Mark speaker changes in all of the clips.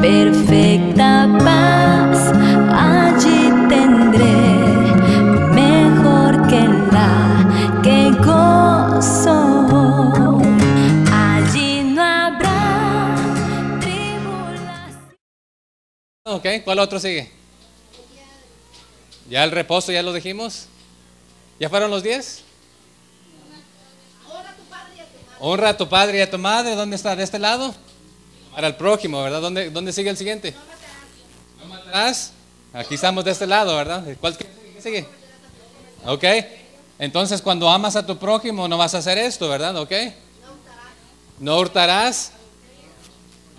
Speaker 1: perfecta paz allí tendré, mejor que gozo. Allí no habrá tribulación.
Speaker 2: Ok, ¿cuál otro sigue? ¿Ya el reposo ya lo dijimos? ¿Ya fueron los 10? Honra a tu padre y a tu madre. ¿Dónde está? ¿De este lado? Para el prójimo, ¿verdad? ¿Dónde sigue el siguiente? No matarás. Aquí estamos de este lado, ¿verdad? ¿Qué sigue? Ok. Entonces, cuando amas a tu prójimo, no vas a hacer esto, ¿verdad? Ok. No hurtarás.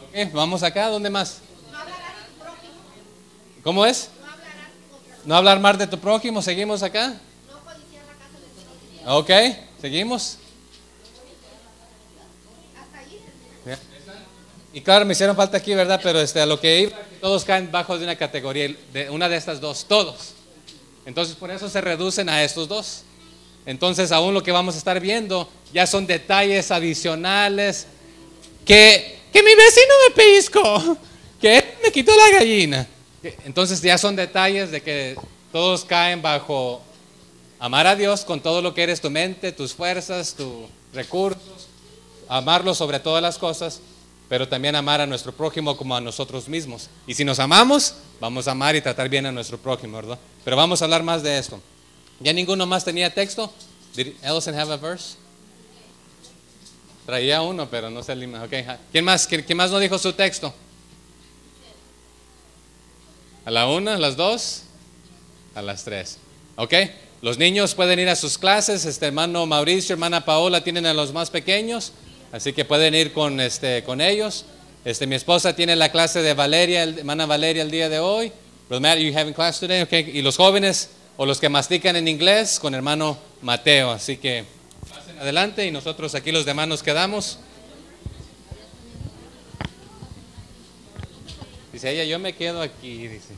Speaker 2: Ok, vamos acá. ¿Dónde más? ¿Cómo es? No hablar mal de tu prójimo. ¿Seguimos acá? Ok, seguimos. Y claro, me hicieron falta aquí, ¿verdad? Pero a lo que iba, todos caen bajo de una categoría, de una de estas dos, todos. Entonces, por eso se reducen a estos dos. Entonces, aún lo que vamos a estar viendo ya son detalles adicionales. Que mi vecino me pellizcó, que él me quitó la gallina. Entonces, ya son detalles de que todos caen bajo amar a Dios con todo lo que eres, tu mente, tus fuerzas, tus recursos, amarlo sobre todas las cosas, pero también amar a nuestro prójimo como a nosotros mismos. Y si nos amamos, vamos a amar y tratar bien a nuestro prójimo, ¿verdad? Pero vamos a hablar más de esto. ¿Ya ninguno más tenía texto? Did Ellison have a verse? Traía uno, pero no sé el email. Okay. ¿Quién más no dijo su texto? ¿A la 1, a las 2? A las 3. ¿Ok? Los niños pueden ir a sus clases. Hermano Mauricio, hermana Paola tienen a los más pequeños, así que pueden ir con ellos. Mi esposa tiene la clase de Valeria, hermana Valeria, el día de hoy. Brother Matt, you having class today? Okay. Y los jóvenes o los que mastican en inglés con hermano Mateo. Así que pasen adelante y nosotros aquí los demás nos quedamos. Dice ella, yo me quedo aquí, dice.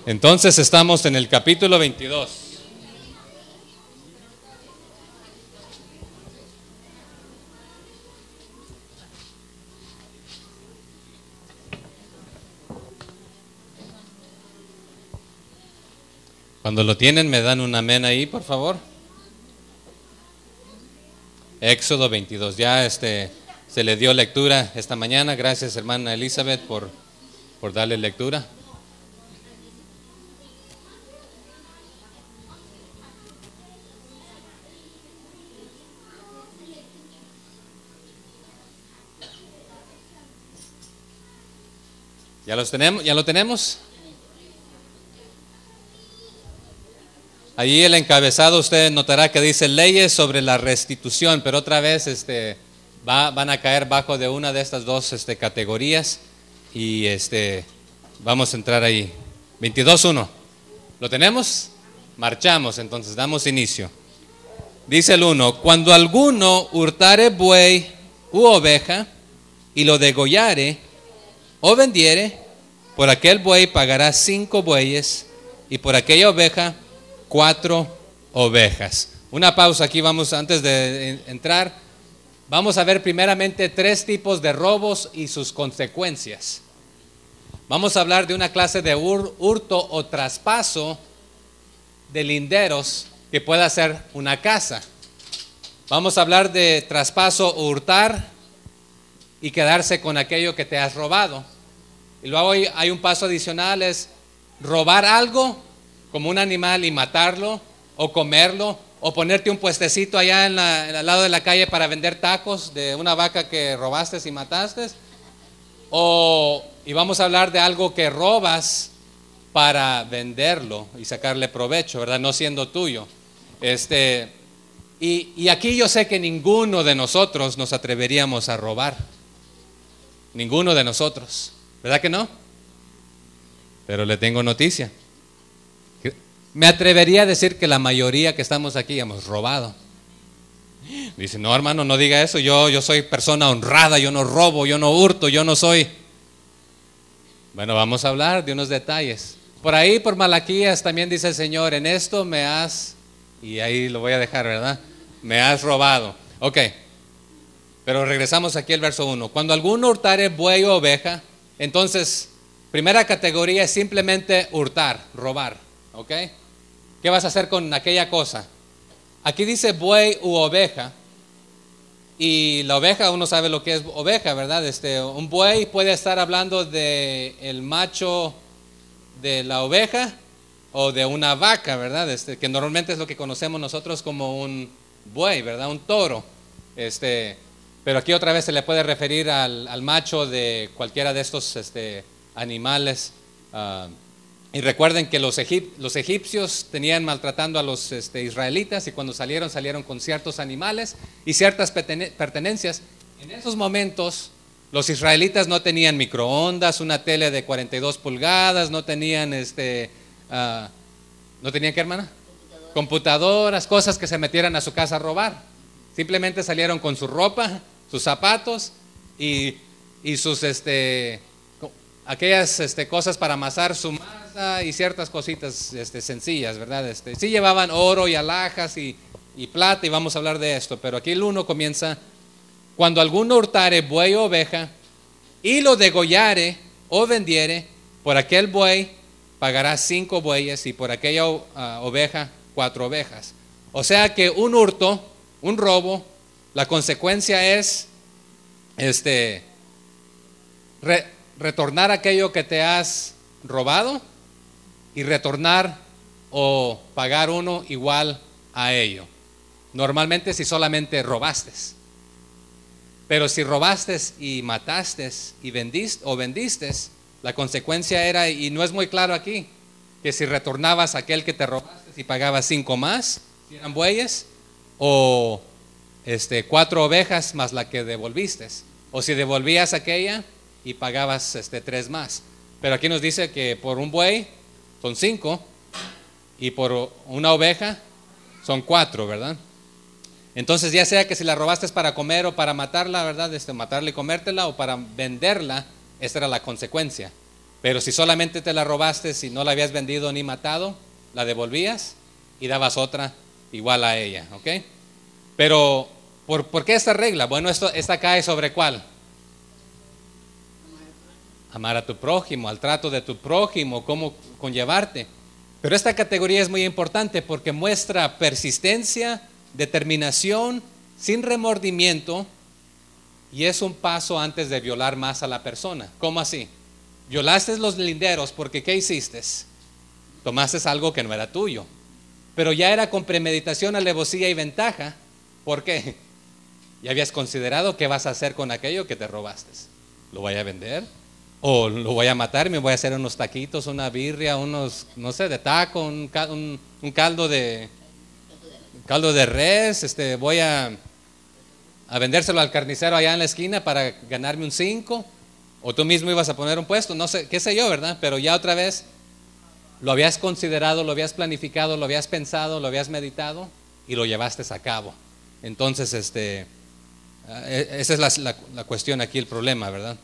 Speaker 2: Entonces estamos en el capítulo 22. Cuando lo tienen, me dan un amén ahí, por favor. Éxodo 22. Ya se le dio lectura esta mañana. Gracias, hermana Elizabeth, por darle lectura. ¿Ya lo tenemos? Allí el encabezado usted notará que dice leyes sobre la restitución, pero otra vez van a caer bajo de una de estas dos categorías y vamos a entrar ahí. 22:1. ¿Lo tenemos? Marchamos, entonces damos inicio. Dice el 1: cuando alguno hurtare buey u oveja y lo degollare o vendiere, por aquel buey pagará 5 bueyes y por aquella oveja 4 ovejas. Una pausa aquí, antes de entrar, vamos a ver primeramente 3 tipos de robos y sus consecuencias. Vamos a hablar de una clase de hurto o traspaso de linderos que pueda ser una casa. Vamos a hablar de traspaso o hurtar y quedarse con aquello que te has robado. Y luego hay un paso adicional, es robar algo como un animal y matarlo, o comerlo, o ponerte un puestecito allá al lado de la calle para vender tacos de una vaca que robaste y mataste. Y vamos a hablar de algo que robas para venderlo y sacarle provecho, ¿verdad? No siendo tuyo. Y aquí yo sé que ninguno de nosotros nos atreveríamos a robar. Ninguno de nosotros. ¿Verdad que no? Pero le tengo noticia. Me atrevería a decir que la mayoría que estamos aquí hemos robado. Dice, no hermano, no diga eso, yo soy persona honrada, yo no robo, yo no hurto, yo no soy. Bueno, vamos a hablar de unos detalles. Por ahí, por Malaquías, también dice el Señor, en esto me has, y ahí lo voy a dejar, ¿verdad? Me has robado. Ok, pero regresamos aquí al verso 1. Cuando alguno hurtare buey o oveja, entonces, primera categoría es simplemente hurtar, robar. ¿Ok? ¿Qué vas a hacer con aquella cosa? Aquí dice buey u oveja. Y la oveja, uno sabe lo que es oveja, ¿verdad? Un buey puede estar hablando de el macho de la oveja o de una vaca, ¿verdad? Que normalmente es lo que conocemos nosotros como un buey, ¿verdad? Un toro. Pero aquí otra vez se le puede referir al macho de cualquiera de estos animales. Y recuerden que los egipcios tenían maltratando a los israelitas, y cuando salieron con ciertos animales y ciertas pertenencias. En esos momentos los israelitas no tenían microondas, una tele de 42 pulgadas, no tenían ¿no tenían qué, hermana? Computadoras, cosas que se metieran a su casa a robar. Simplemente salieron con su ropa, sus zapatos y sus aquellas cosas para amasar su masa y ciertas cositas sencillas, ¿verdad? Sí llevaban oro y alhajas y plata, y vamos a hablar de esto, pero aquí el 1 comienza: cuando alguno hurtare buey o oveja y lo degollare o vendiere, por aquel buey pagará 5 bueyes, y por aquella oveja 4 ovejas. O sea que un hurto, un robo, la consecuencia es retornar aquello que te has robado, y retornar o pagar uno igual a ello. Normalmente si solamente robaste. Pero si robaste y mataste y vendiste, la consecuencia era, y no es muy claro aquí, que si retornabas aquel que te robaste y pagabas 5 más, si eran bueyes, o 4 ovejas más la que devolviste, o si devolvías aquella y pagabas 3 más. Pero aquí nos dice que por un buey son 5 y por una oveja son 4, ¿verdad? Entonces, ya sea que si la robaste para comer o para matarla, ¿verdad? Matarla y comértela, o para venderla, esta era la consecuencia. Pero si solamente te la robaste, si no la habías vendido ni matado, la devolvías y dabas otra igual a ella, ¿ok? Pero, ¿por qué esta regla? Bueno, esta cae sobre ¿cuál? Amar a tu prójimo, al trato de tu prójimo, cómo conllevarte. Pero esta categoría es muy importante porque muestra persistencia, determinación, sin remordimiento, y es un paso antes de violar más a la persona. ¿Cómo así? Violaste los linderos porque ¿qué hiciste? Tomaste algo que no era tuyo, pero ya era con premeditación, alevosía y ventaja. ¿Por qué? Ya habías considerado qué vas a hacer con aquello que te robaste. ¿Lo voy a vender? ¿O lo voy a matar y me voy a hacer unos taquitos, una birria, unos, no sé, de taco, un caldo de res? Voy a vendérselo al carnicero allá en la esquina para ganarme un 5, o tú mismo ibas a poner un puesto, no sé, qué sé yo, ¿verdad? Pero ya otra vez lo habías considerado, lo habías planificado, lo habías pensado, lo habías meditado y lo llevaste a cabo. Entonces, esa es la cuestión aquí, el problema, ¿verdad?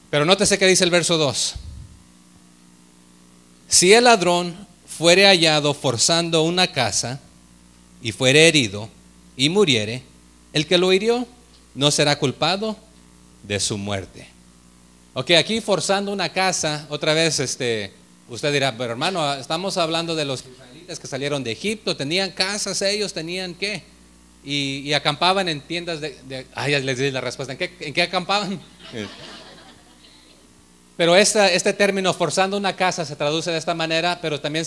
Speaker 2: Pero nótese que dice el verso 2: si el ladrón fuere hallado forzando una casa y fuere herido y muriere, el que lo hirió no será culpado de su muerte. Ok, aquí forzando una casa, otra vez usted dirá, pero hermano, estamos hablando de los israelitas que salieron de Egipto, tenían casas ellos, tenían ¿qué? Y acampaban en tiendas ya les di la respuesta, ¿en qué acampaban? Pero este término forzando una casa se traduce de esta manera, pero también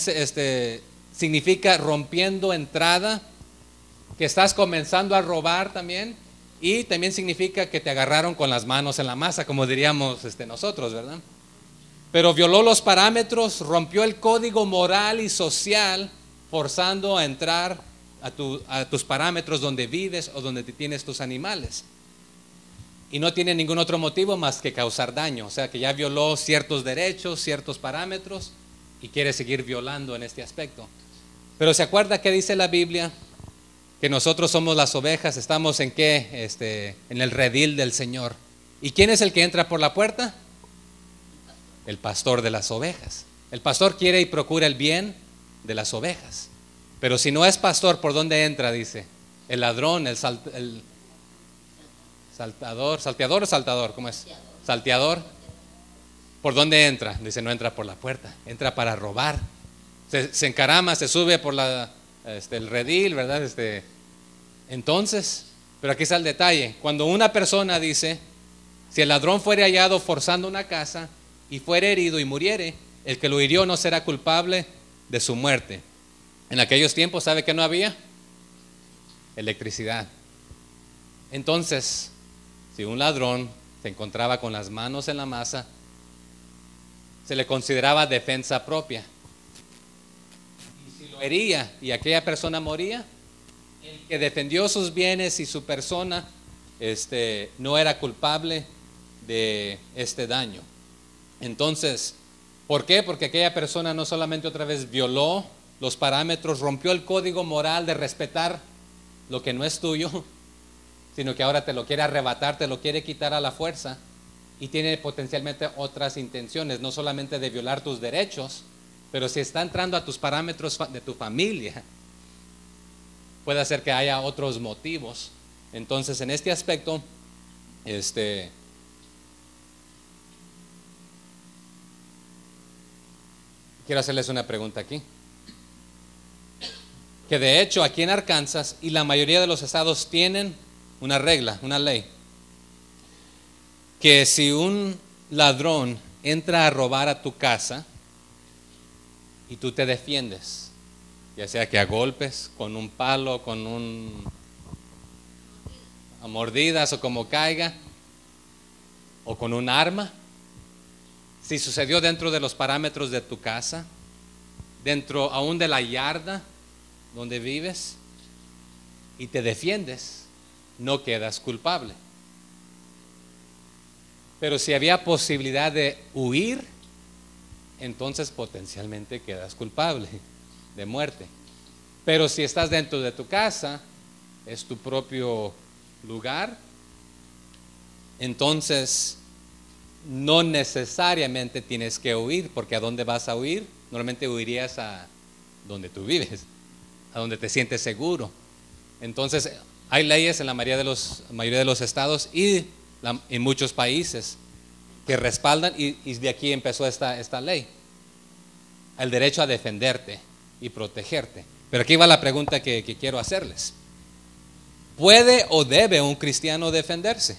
Speaker 2: significa rompiendo entrada, que estás comenzando a robar también, y también significa que te agarraron con las manos en la masa, como diríamos nosotros, ¿verdad? Pero violó los parámetros, rompió el código moral y social, forzando a entrar a tus parámetros donde vives o donde tienes tus animales. Y no tiene ningún otro motivo más que causar daño. O sea que ya violó ciertos derechos, ciertos parámetros, y quiere seguir violando en este aspecto. Pero ¿se acuerda qué dice la Biblia? Que nosotros somos las ovejas. ¿Estamos en qué? En el redil del Señor. ¿Y quién es el que entra por la puerta? El pastor de las ovejas. El pastor quiere y procura el bien de las ovejas. Pero si no es pastor, ¿por dónde entra? Dice, el ladrón, el salteador o saltador, ¿cómo es? Salteador. ¿Por dónde entra? Dice, no entra por la puerta, entra para robar. Se encarama, se sube por el redil, ¿verdad? Entonces, pero aquí está el detalle. Cuando una persona dice, si el ladrón fuere hallado forzando una casa y fuere herido y muriere, el que lo hirió no será culpable de su muerte. En aquellos tiempos, ¿sabe qué no había? Electricidad. Entonces, si un ladrón se encontraba con las manos en la masa, se le consideraba defensa propia. Y si lo hería y aquella persona moría, el que defendió sus bienes y su persona no era culpable de este daño. Entonces, ¿por qué? Porque aquella persona no solamente otra vez violó los parámetros, rompió el código moral de respetar lo que no es tuyo, sino que ahora te lo quiere arrebatar, te lo quiere quitar a la fuerza y tiene potencialmente otras intenciones, no solamente de violar tus derechos, pero si está entrando a tus parámetros de tu familia, puede hacer que haya otros motivos. Entonces, en este aspecto, quiero hacerles una pregunta aquí. Que de hecho aquí en Arkansas y la mayoría de los estados tienen una regla, una ley, que si un ladrón entra a robar a tu casa y tú te defiendes, ya sea que a golpes, con un palo, a mordidas o como caiga, o con un arma, si sucedió dentro de los parámetros de tu casa, dentro aún de la yarda donde vives, y te defiendes, no quedas culpable. Pero si había posibilidad de huir, entonces potencialmente quedas culpable de muerte. Pero si estás dentro de tu casa, es tu propio lugar, entonces no necesariamente tienes que huir, porque ¿a dónde vas a huir? Normalmente huirías a donde tú vives, a donde te sientes seguro. Entonces hay leyes en la mayoría de los estados y en muchos países que respaldan, y de aquí empezó esta ley, el derecho a defenderte y protegerte. Pero aquí va la pregunta que quiero hacerles. ¿Puede o debe un cristiano defenderse?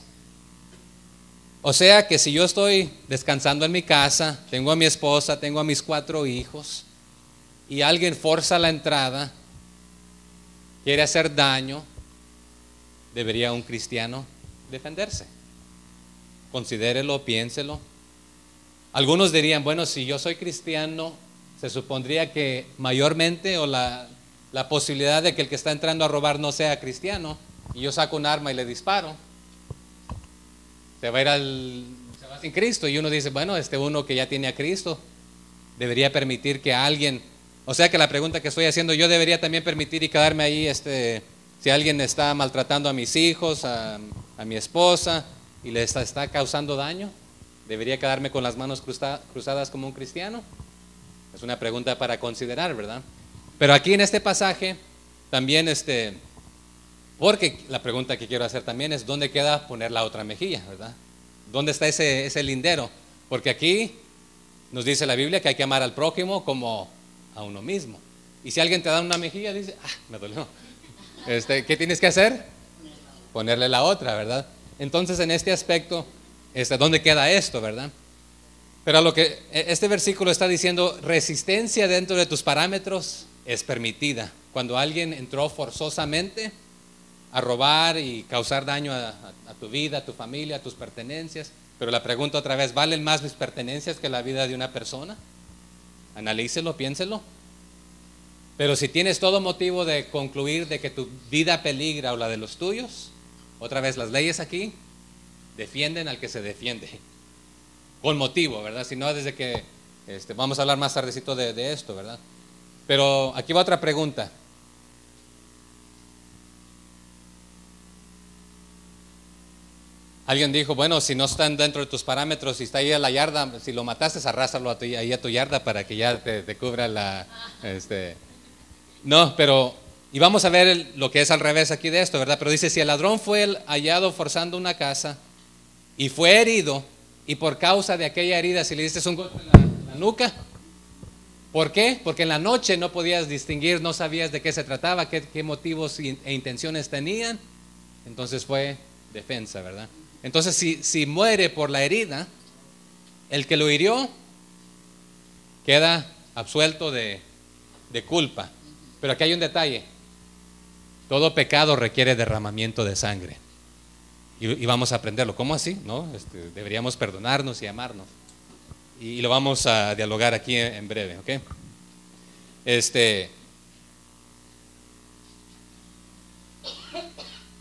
Speaker 2: O sea que si yo estoy descansando en mi casa, tengo a mi esposa, tengo a mis 4 hijos, y alguien forza la entrada, quiere hacer daño, ¿debería un cristiano defenderse? Considérelo, piénselo. Algunos dirían, bueno, si yo soy cristiano, se supondría que mayormente o la posibilidad de que el que está entrando a robar no sea cristiano, y yo saco un arma y le disparo, se va sin Cristo. Y uno dice, bueno, uno que ya tiene a Cristo debería permitir que alguien, o sea que la pregunta que estoy haciendo, yo debería también permitir y quedarme ahí, si alguien está maltratando a mis hijos, a mi esposa, y le está causando daño, ¿debería quedarme con las manos cruzadas como un cristiano? Es una pregunta para considerar, ¿verdad? Pero aquí en este pasaje también porque la pregunta que quiero hacer también es ¿dónde queda poner la otra mejilla, verdad? ¿Dónde está ese lindero? Porque aquí nos dice la Biblia que hay que amar al prójimo como a uno mismo. Y si alguien te da una mejilla, dice, me dolió. ¿Qué tienes que hacer? Ponerle la otra, ¿verdad? Entonces en este aspecto, ¿dónde queda esto, verdad? Pero lo que este versículo está diciendo, resistencia dentro de tus parámetros es permitida. Cuando alguien entró forzosamente a robar y causar daño a tu vida, a tu familia, a tus pertenencias. Pero la pregunta otra vez, ¿valen más mis pertenencias que la vida de una persona? Analícelo, piénselo. Pero si tienes todo motivo de concluir de que tu vida peligra o la de los tuyos, otra vez las leyes aquí defienden al que se defiende. Con motivo, ¿verdad? Si no, desde que vamos a hablar más tardecito de esto, ¿verdad? Pero aquí va otra pregunta. Alguien dijo, bueno, si no están dentro de tus parámetros, si está ahí a la yarda, si lo mataste, arrástralo ahí a tu yarda para que ya te cubra la... No, pero... Y vamos a ver lo que es al revés aquí de esto, ¿verdad? Pero dice, si el ladrón fue hallado forzando una casa y fue herido, y por causa de aquella herida, si le diste un golpe en la nuca, ¿por qué? Porque en la noche no podías distinguir, no sabías de qué se trataba, qué motivos e intenciones tenían, entonces fue defensa, ¿verdad? Entonces, si muere por la herida, el que lo hirió queda absuelto de culpa. Pero aquí hay un detalle. Todo pecado requiere derramamiento de sangre. Y vamos a aprenderlo. ¿Cómo así? ¿No? Deberíamos perdonarnos y amarnos. Y lo vamos a dialogar aquí en breve, ¿ok?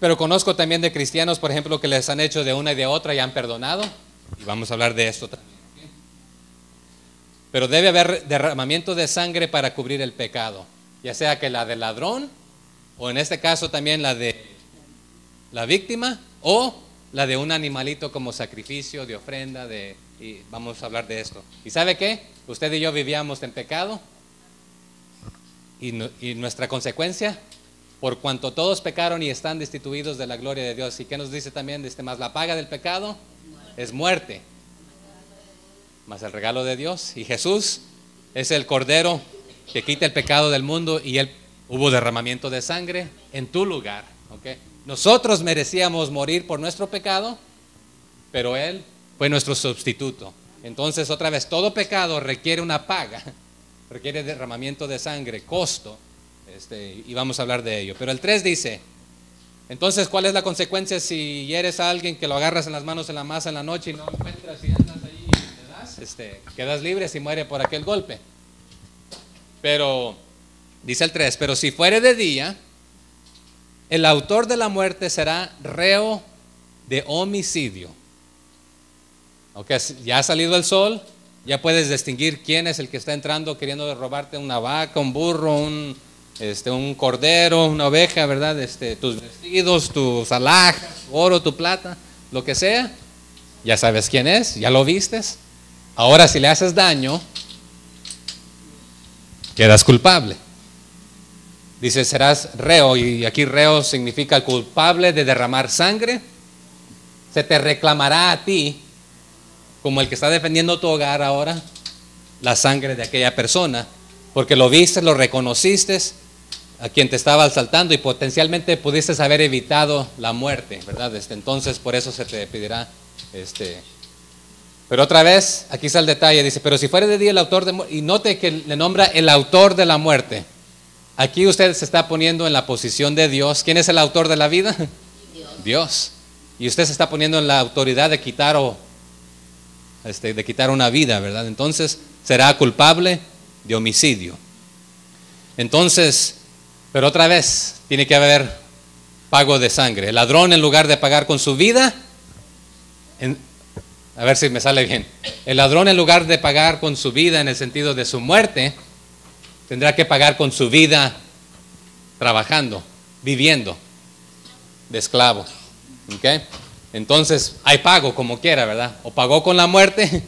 Speaker 2: Pero conozco también de cristianos, por ejemplo, que les han hecho de una y de otra y han perdonado. Y vamos a hablar de esto también. ¿Okay? Pero debe haber derramamiento de sangre para cubrir el pecado. Ya sea que la del ladrón, o en este caso también la de la víctima, o la de un animalito como sacrificio, de ofrenda, y vamos a hablar de esto. ¿Y sabe qué? Usted y yo vivíamos en pecado. Y nuestra consecuencia, por cuanto todos pecaron y están destituidos de la gloria de Dios. ¿Y qué nos dice también? Más la paga del pecado es muerte, más el regalo de Dios. Y Jesús es el Cordero que quita el pecado del mundo, y Él hubo derramamiento de sangre en tu lugar. ¿Okay? Nosotros merecíamos morir por nuestro pecado, pero Él fue nuestro sustituto. Entonces, otra vez, todo pecado requiere una paga, requiere derramamiento de sangre, costo. Y vamos a hablar de ello. Pero el 3 dice, entonces, ¿cuál es la consecuencia si hieres a alguien, que lo agarras en las manos en la masa en la noche y no encuentras y andas ahí y te das? Quedas libre si muere por aquel golpe. Pero, dice el 3, pero si fuere de día, el autor de la muerte será reo de homicidio. Aunque ya ha salido el sol, ya puedes distinguir quién es el que está entrando queriendo robarte una vaca, un burro, un cordero, una oveja, ¿verdad? Tus vestidos, tus alhajas, tu oro, tu plata, lo que sea. Ya sabes quién es, ya lo vistes. Ahora, si le haces daño, quedas culpable. Dice, serás reo, y aquí reo significa culpable de derramar sangre. Se te reclamará a ti, como el que está defendiendo tu hogar ahora, la sangre de aquella persona, porque lo viste, lo reconociste, a quien te estaba asaltando, y potencialmente pudiste haber evitado la muerte, ¿verdad? Entonces, por eso se te pedirá. Pero otra vez, aquí está el detalle, dice, pero si fuera de día el autor de muerte, y note que le nombra el autor de la muerte. Aquí usted se está poniendo en la posición de Dios. ¿Quién es el autor de la vida? Dios. Y usted se está poniendo en la autoridad de quitar de quitar una vida, ¿verdad? Entonces será culpable de homicidio. Entonces, pero otra vez tiene que haber pago de sangre. El ladrón, en lugar de pagar con su vida, a ver si me sale bien. El ladrón, en lugar de pagar con su vida en el sentido de su muerte, tendrá que pagar con su vida trabajando, viviendo de esclavo. ¿Okay? Entonces hay pago como quiera, ¿verdad? O pagó con la muerte,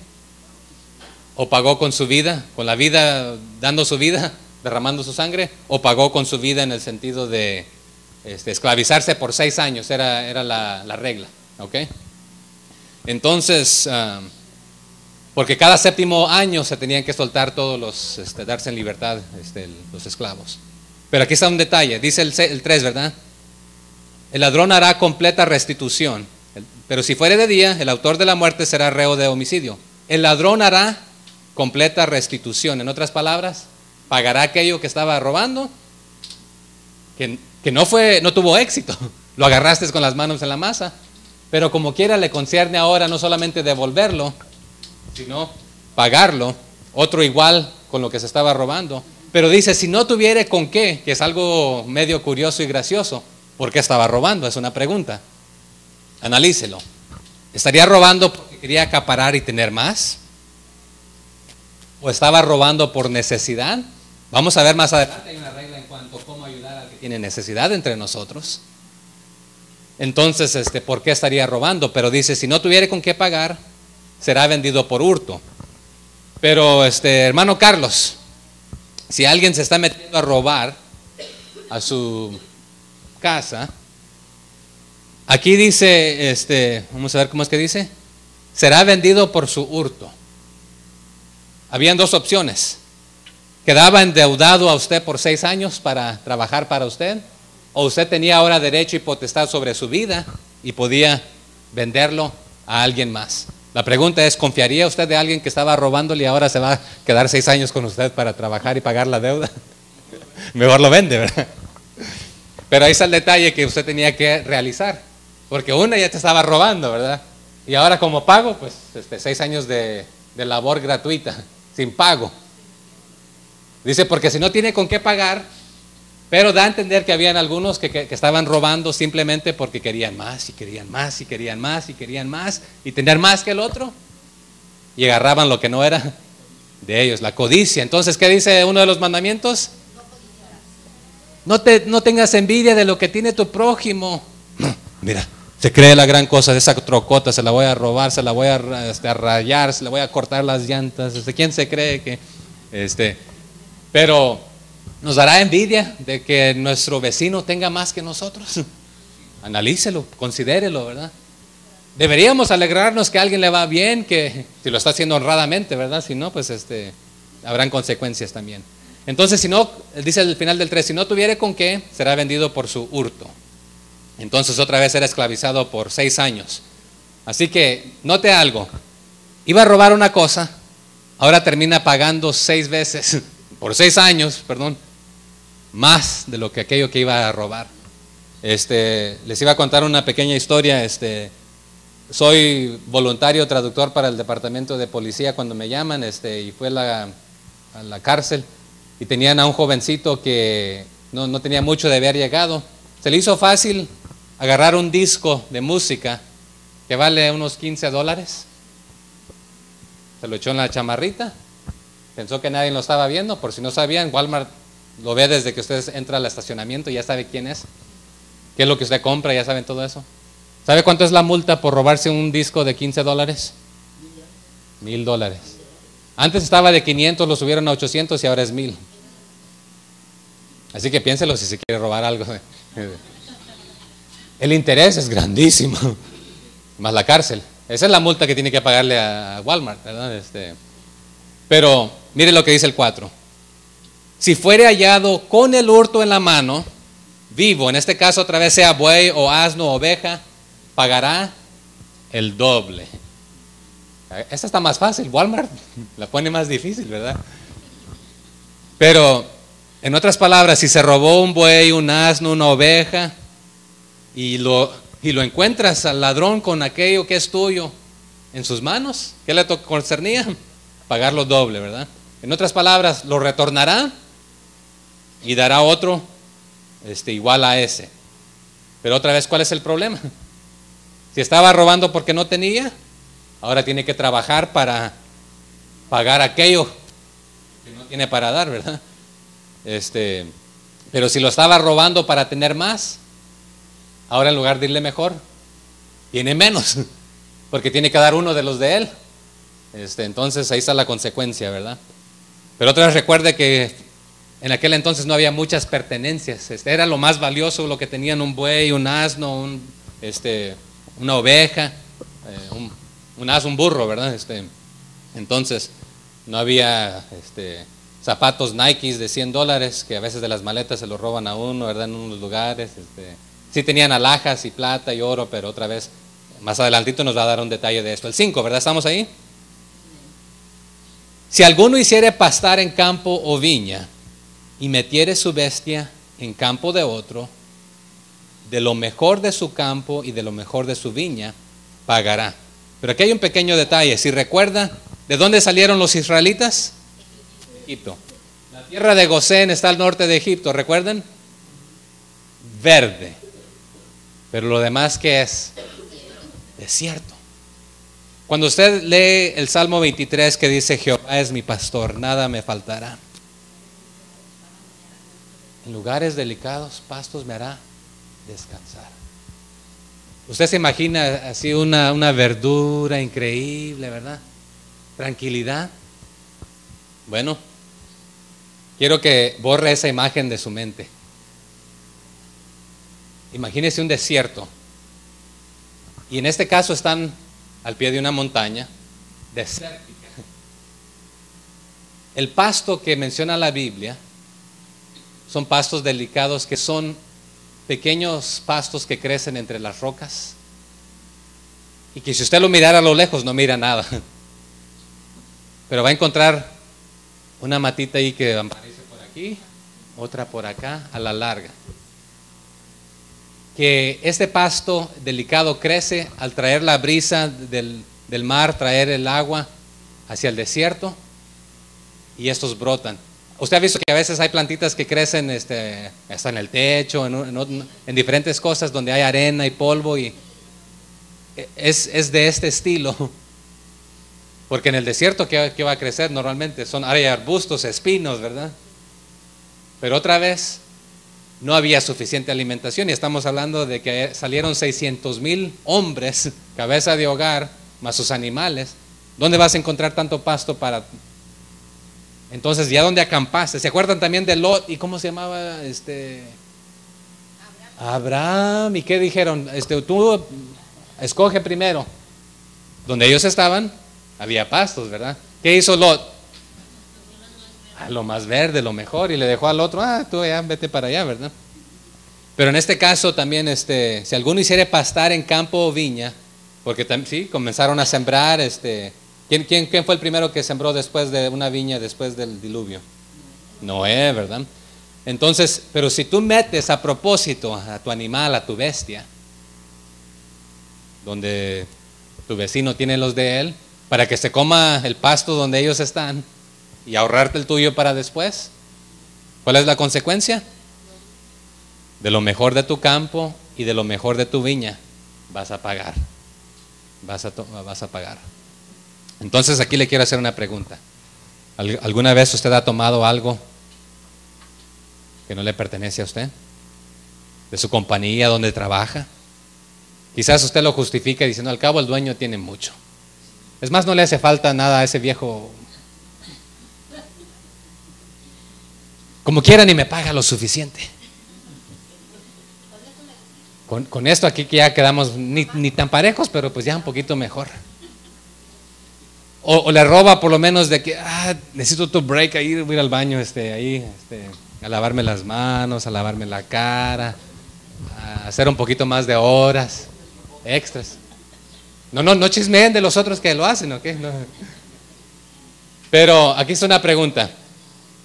Speaker 2: o pagó con su vida, con la vida, dando su vida, derramando su sangre, o pagó con su vida en el sentido de esclavizarse por 6 años, era la regla. ¿Okay? Entonces, porque cada 7º año se tenían que soltar todos los, darse en libertad los esclavos. Pero aquí está un detalle, dice el 3, ¿verdad? El ladrón hará completa restitución, pero si fuere de día, el autor de la muerte será reo de homicidio. El ladrón hará completa restitución, en otras palabras, pagará aquello que estaba robando, que no tuvo éxito, lo agarraste con las manos en la masa, pero como quiera le concierne ahora no solamente devolverlo, sino pagarlo, otro igual con lo que se estaba robando. Pero dice, si no tuviere con qué, que es algo medio curioso y gracioso, ¿por qué estaba robando? Es una pregunta. Analícelo. ¿Estaría robando porque quería acaparar y tener más? ¿O estaba robando por necesidad? Vamos a ver más adelante, hay una regla en cuanto a cómo ayudar al que tiene necesidad entre nosotros. entonces ¿por qué estaría robando? Pero dice, si no tuviere con qué pagar, será vendido por hurto. Pero hermano Carlos, si alguien se está metiendo a robar a su casa, aquí dice, vamos a ver cómo es que dice, será vendido por su hurto. Habían dos opciones: quedaba endeudado a usted por 6 años para trabajar para usted, o usted tenía ahora derecho y potestad sobre su vida y podía venderlo a alguien más. La pregunta es, ¿confiaría usted de alguien que estaba robándole y ahora se va a quedar 6 años con usted para trabajar y pagar la deuda? Mejor lo vende, ¿verdad? Pero ahí está el detalle que usted tenía que realizar, porque una ya te estaba robando, ¿verdad? Y ahora como pago, pues 6 años de labor gratuita, sin pago. Dice, porque si no tiene con qué pagar, pero da a entender que habían algunos que estaban robando simplemente porque querían más y querían más y querían más y querían más y tener más que el otro, y agarraban lo que no era de ellos, la codicia. Entonces, ¿qué dice uno de los mandamientos? No tengas envidia de lo que tiene tu prójimo. Mira, se cree la gran cosa de esa trocota, se la voy a robar, se la voy a rayar, se la voy a cortar las llantas. ¿Quién se cree que pero nos dará envidia de que nuestro vecino tenga más que nosotros? Analícelo, considérelo, ¿verdad? Deberíamos alegrarnos que a alguien le va bien, que si lo está haciendo honradamente, ¿verdad? Si no, pues habrán consecuencias también. Entonces, si no, dice al final del 3, si no tuviere con qué, será vendido por su hurto. Entonces otra vez era esclavizado por 6 años. Así que note algo: iba a robar una cosa, ahora termina pagando 6 veces, por 6 años, perdón, más de lo que aquello que iba a robar. Les iba a contar una pequeña historia. Soy voluntario traductor para el departamento de policía cuando me llaman, y fue a la cárcel, y tenían a un jovencito que no tenía mucho de haber llegado. Se le hizo fácil agarrar un disco de música que vale unos $15. Se lo echó en la chamarrita, pensó que nadie lo estaba viendo. Por si no sabían, Walmart lo ve desde que usted entra al estacionamiento y ya sabe quién es, qué es lo que usted compra, ya saben todo eso. ¿Sabe cuánto es la multa por robarse un disco de $15? $1,000. Antes estaba de 500, lo subieron a 800 y ahora es 1,000. Así que piénselo si se quiere robar algo. El interés es grandísimo, más la cárcel. Esa es la multa que tiene que pagarle a Walmart, ¿verdad? Pero mire lo que dice el 4. Si fuere hallado con el hurto en la mano, vivo, en este caso otra vez sea buey o asno o oveja, pagará el doble. Esta está más fácil, Walmart la pone más difícil, ¿verdad? Pero en otras palabras, si se robó un buey, un asno, una oveja, y lo encuentras al ladrón con aquello que es tuyo en sus manos, ¿qué le concernía? Pagarlo doble, ¿verdad? En otras palabras, lo retornará y dará otro igual a ese. Pero otra vez, ¿cuál es el problema? Si estaba robando porque no tenía, ahora tiene que trabajar para pagar aquello que no tiene para dar, ¿verdad? Pero si lo estaba robando para tener más, ahora en lugar de irle mejor, tiene menos, porque tiene que dar uno de los de él. Entonces ahí está la consecuencia, ¿verdad? Pero otra vez recuerde que en aquel entonces no había muchas pertenencias. Era lo más valioso lo que tenían: un buey, un asno, una oveja, un asno, un burro, ¿verdad? Entonces no había zapatos Nikes de $100 que a veces de las maletas se los roban a uno, ¿verdad? En unos lugares. Sí tenían alhajas y plata y oro, pero otra vez más adelantito nos va a dar un detalle de esto. El 5, ¿verdad? ¿Estamos ahí? Si alguno hiciere pastar en campo o viña y metiere su bestia en campo de otro, de lo mejor de su campo y de lo mejor de su viña pagará. Pero aquí hay un pequeño detalle. Si recuerda, ¿de dónde salieron los israelitas? Egipto. La tierra de Gosén está al norte de Egipto, ¿recuerdan? Verde. Pero lo demás, ¿qué es? Desierto. Cuando usted lee el Salmo 23 que dice: Jehová es mi pastor, nada me faltará. En lugares delicados pastos me hará descansar. Usted se imagina así una verdura increíble, ¿verdad? Tranquilidad. Bueno, quiero que borre esa imagen de su mente. Imagínese un desierto. Y en este caso están al pie de una montaña desértica. El pasto que menciona la Biblia son pastos delicados, que son pequeños pastos que crecen entre las rocas, y que si usted lo mirara a lo lejos no mira nada, pero va a encontrar una matita ahí que aparece por aquí, otra por acá, a la larga. Que este pasto delicado crece al traer la brisa del mar, traer el agua hacia el desierto, y estos brotan. Usted ha visto que a veces hay plantitas que crecen hasta en el techo, en diferentes cosas donde hay arena y polvo, y es de este estilo. Porque en el desierto, ¿qué va a crecer normalmente? Hay arbustos, espinos, ¿verdad? Pero otra vez, no había suficiente alimentación, y estamos hablando de que salieron 600,000 hombres, cabeza de hogar, más sus animales. ¿Dónde vas a encontrar tanto pasto para...? Entonces, ¿ya dónde acampaste? ¿Se acuerdan también de Lot? ¿Y cómo se llamaba? Abraham. ¿Y qué dijeron? Tú escoge primero. Donde ellos estaban, había pastos, ¿verdad? ¿Qué hizo Lot? Lo más verde, lo mejor, y le dejó al otro, tú ya vete para allá, ¿verdad? Pero en este caso también, si alguno hiciera pastar en campo o viña, porque sí, comenzaron a sembrar, ¿quién fue el primero que sembró después de una viña, después del diluvio? Noé, ¿verdad? Entonces, pero si tú metes a propósito a tu animal, a tu bestia, donde tu vecino tiene los de él, para que se coma el pasto donde ellos están, y ahorrarte el tuyo para después, ¿cuál es la consecuencia? De lo mejor de tu campo y de lo mejor de tu viña vas a pagar. Vas a pagar. Entonces aquí le quiero hacer una pregunta. ¿Alguna vez usted ha tomado algo que no le pertenece a usted? ¿De su compañía donde trabaja? Quizás usted lo justifique diciendo, al cabo el dueño tiene mucho. Es más, no le hace falta nada a ese viejo. Como quiera, ni me paga lo suficiente. Con esto aquí que ya quedamos ni tan parejos, pero pues ya un poquito mejor. O le roba por lo menos de que necesito tu break, ahí voy a ir al baño, a lavarme las manos, a lavarme la cara, a hacer un poquito más de horas extras. No chismeen de los otros que lo hacen, ¿ok? No. Pero aquí está una pregunta.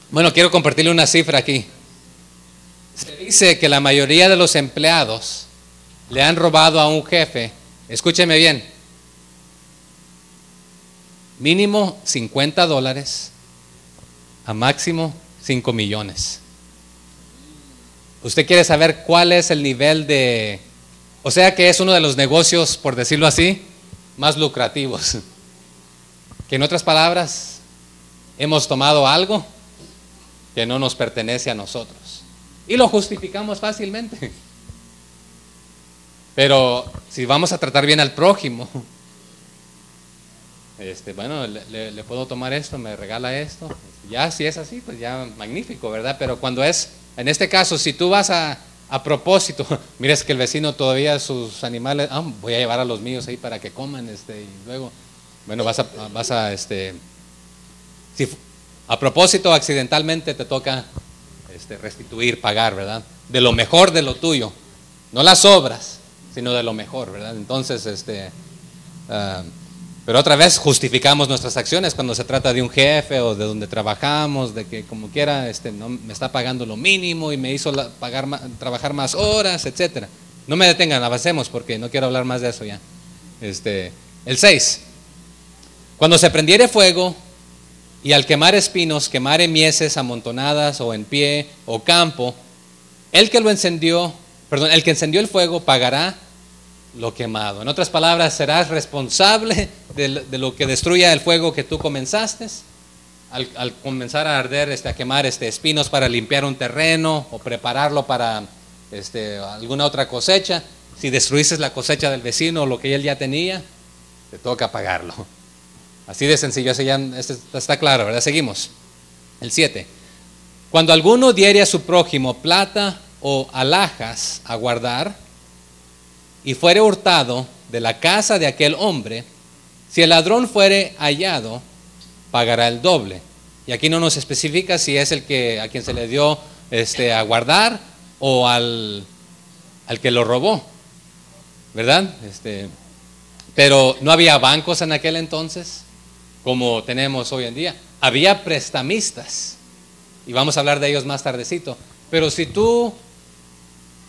Speaker 2: Bueno, quiero compartirle una cifra aquí. Se dice que la mayoría de los empleados le han robado a un jefe, escúcheme bien, mínimo $50 a máximo 5 millones. ¿Usted quiere saber cuál es el nivel de... O sea que es uno de los negocios, por decirlo así, más lucrativos? Que en otras palabras, hemos tomado algo que no nos pertenece a nosotros y lo justificamos fácilmente. Pero si vamos a tratar bien al prójimo, bueno, le puedo tomar esto, me regala esto, ya si es así, pues ya magnífico, ¿verdad? Pero cuando es, en este caso, si tú vas a propósito, mires que el vecino todavía sus animales, voy a llevar a los míos ahí para que coman, y luego, bueno, si a propósito accidentalmente te toca restituir, pagar, ¿verdad? De lo mejor de lo tuyo, no las obras, sino de lo mejor, ¿verdad? Entonces, pero otra vez justificamos nuestras acciones cuando se trata de un jefe o de donde trabajamos, de que como quiera no me está pagando lo mínimo y me hizo trabajar más horas, etcétera. No me detengan, avancemos porque no quiero hablar más de eso ya. El 6. Cuando se prendiere fuego y al quemar espinos, quemare mieses amontonadas o en pie o campo, el que encendió el fuego pagará lo quemado. En otras palabras, serás responsable de lo que destruya el fuego que tú comenzaste. Al comenzar a arder, a quemar espinos para limpiar un terreno o prepararlo para alguna otra cosecha, Si destruiste la cosecha del vecino o lo que él ya tenía, te toca pagarlo. Así de sencillo, ese ya está claro, ¿verdad? Seguimos. El 7. Cuando alguno diere a su prójimo plata o alhajas a guardar, y fuere hurtado de la casa de aquel hombre, si el ladrón fuere hallado, pagará el doble. Y aquí no nos especifica si es el que a quien se le dio a guardar o al que lo robó, ¿verdad? Pero no había bancos en aquel entonces como tenemos hoy en día. Había prestamistas y vamos a hablar de ellos más tardecito. Pero si tú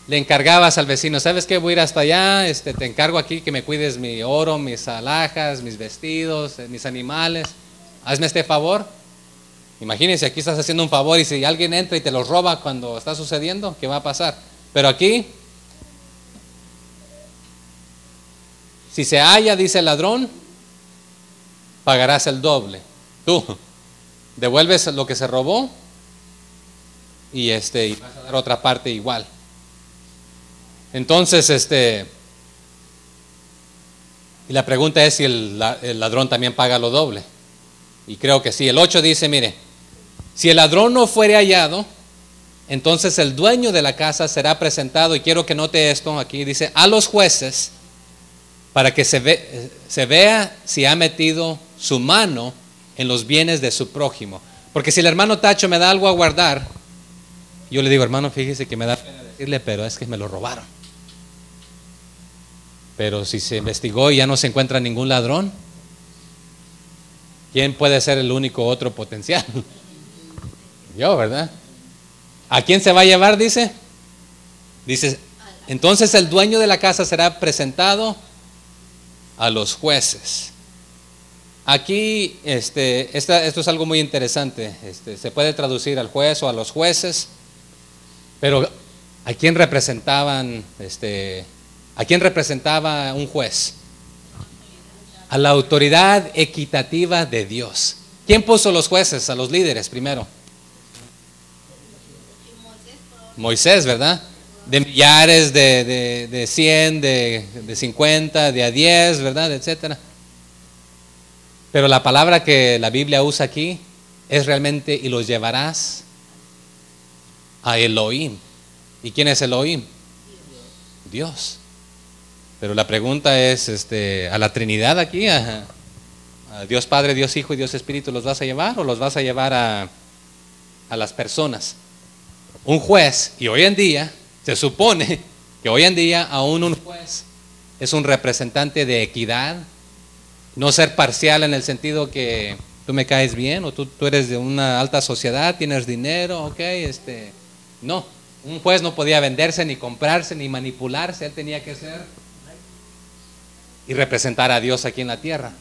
Speaker 2: le encargabas al vecino, ¿sabes qué? Voy a ir hasta allá, te encargo aquí que me cuides mi oro, mis alhajas, mis vestidos, mis animales, hazme este favor. Imagínense, aquí estás haciendo un favor y si alguien entra y te lo roba cuando está sucediendo, ¿qué va a pasar? Pero aquí, si se halla, dice el ladrón, pagarás el doble. Tú devuelves lo que se robó y vas a dar otra parte igual. Entonces, y la pregunta es si el ladrón también paga lo doble. Y creo que sí. El 8 dice, mire, si el ladrón no fuere hallado, entonces el dueño de la casa será presentado, y quiero que note esto, aquí dice, a los jueces, para que se vea si ha metido su mano en los bienes de su prójimo. Porque si el hermano Tacho me da algo a guardar, yo le digo, hermano, fíjese que me da pena decirle, pero es que me lo robaron. Pero si se investigó y ya no se encuentra ningún ladrón, ¿quién puede ser el único otro potencial? Yo, ¿verdad? ¿A quién se va a llevar? Dice, entonces el dueño de la casa será presentado a los jueces. Aquí, esto es algo muy interesante. Se puede traducir al juez o a los jueces, pero ¿a quién representaban? ¿A quién representaba un juez? A la autoridad equitativa de Dios. ¿Quién puso los jueces? A los líderes primero. Moisés, ¿verdad? De millares, de 100, de 50, de a 10, ¿verdad? Etcétera. Pero la palabra que la Biblia usa aquí es realmente, y los llevarás a Elohim. ¿Y quién es Elohim? Dios. Pero la pregunta es, a la Trinidad aquí, a Dios Padre, Dios Hijo y Dios Espíritu, ¿los vas a llevar o los vas a llevar a las personas? Un juez, y hoy en día, se supone que hoy en día aún un juez es un representante de equidad, no ser parcial en el sentido que tú me caes bien o tú eres de una alta sociedad, tienes dinero, ok, no, un juez no podía venderse, ni comprarse, ni manipularse, él tenía que ser y representar a Dios aquí en la tierra.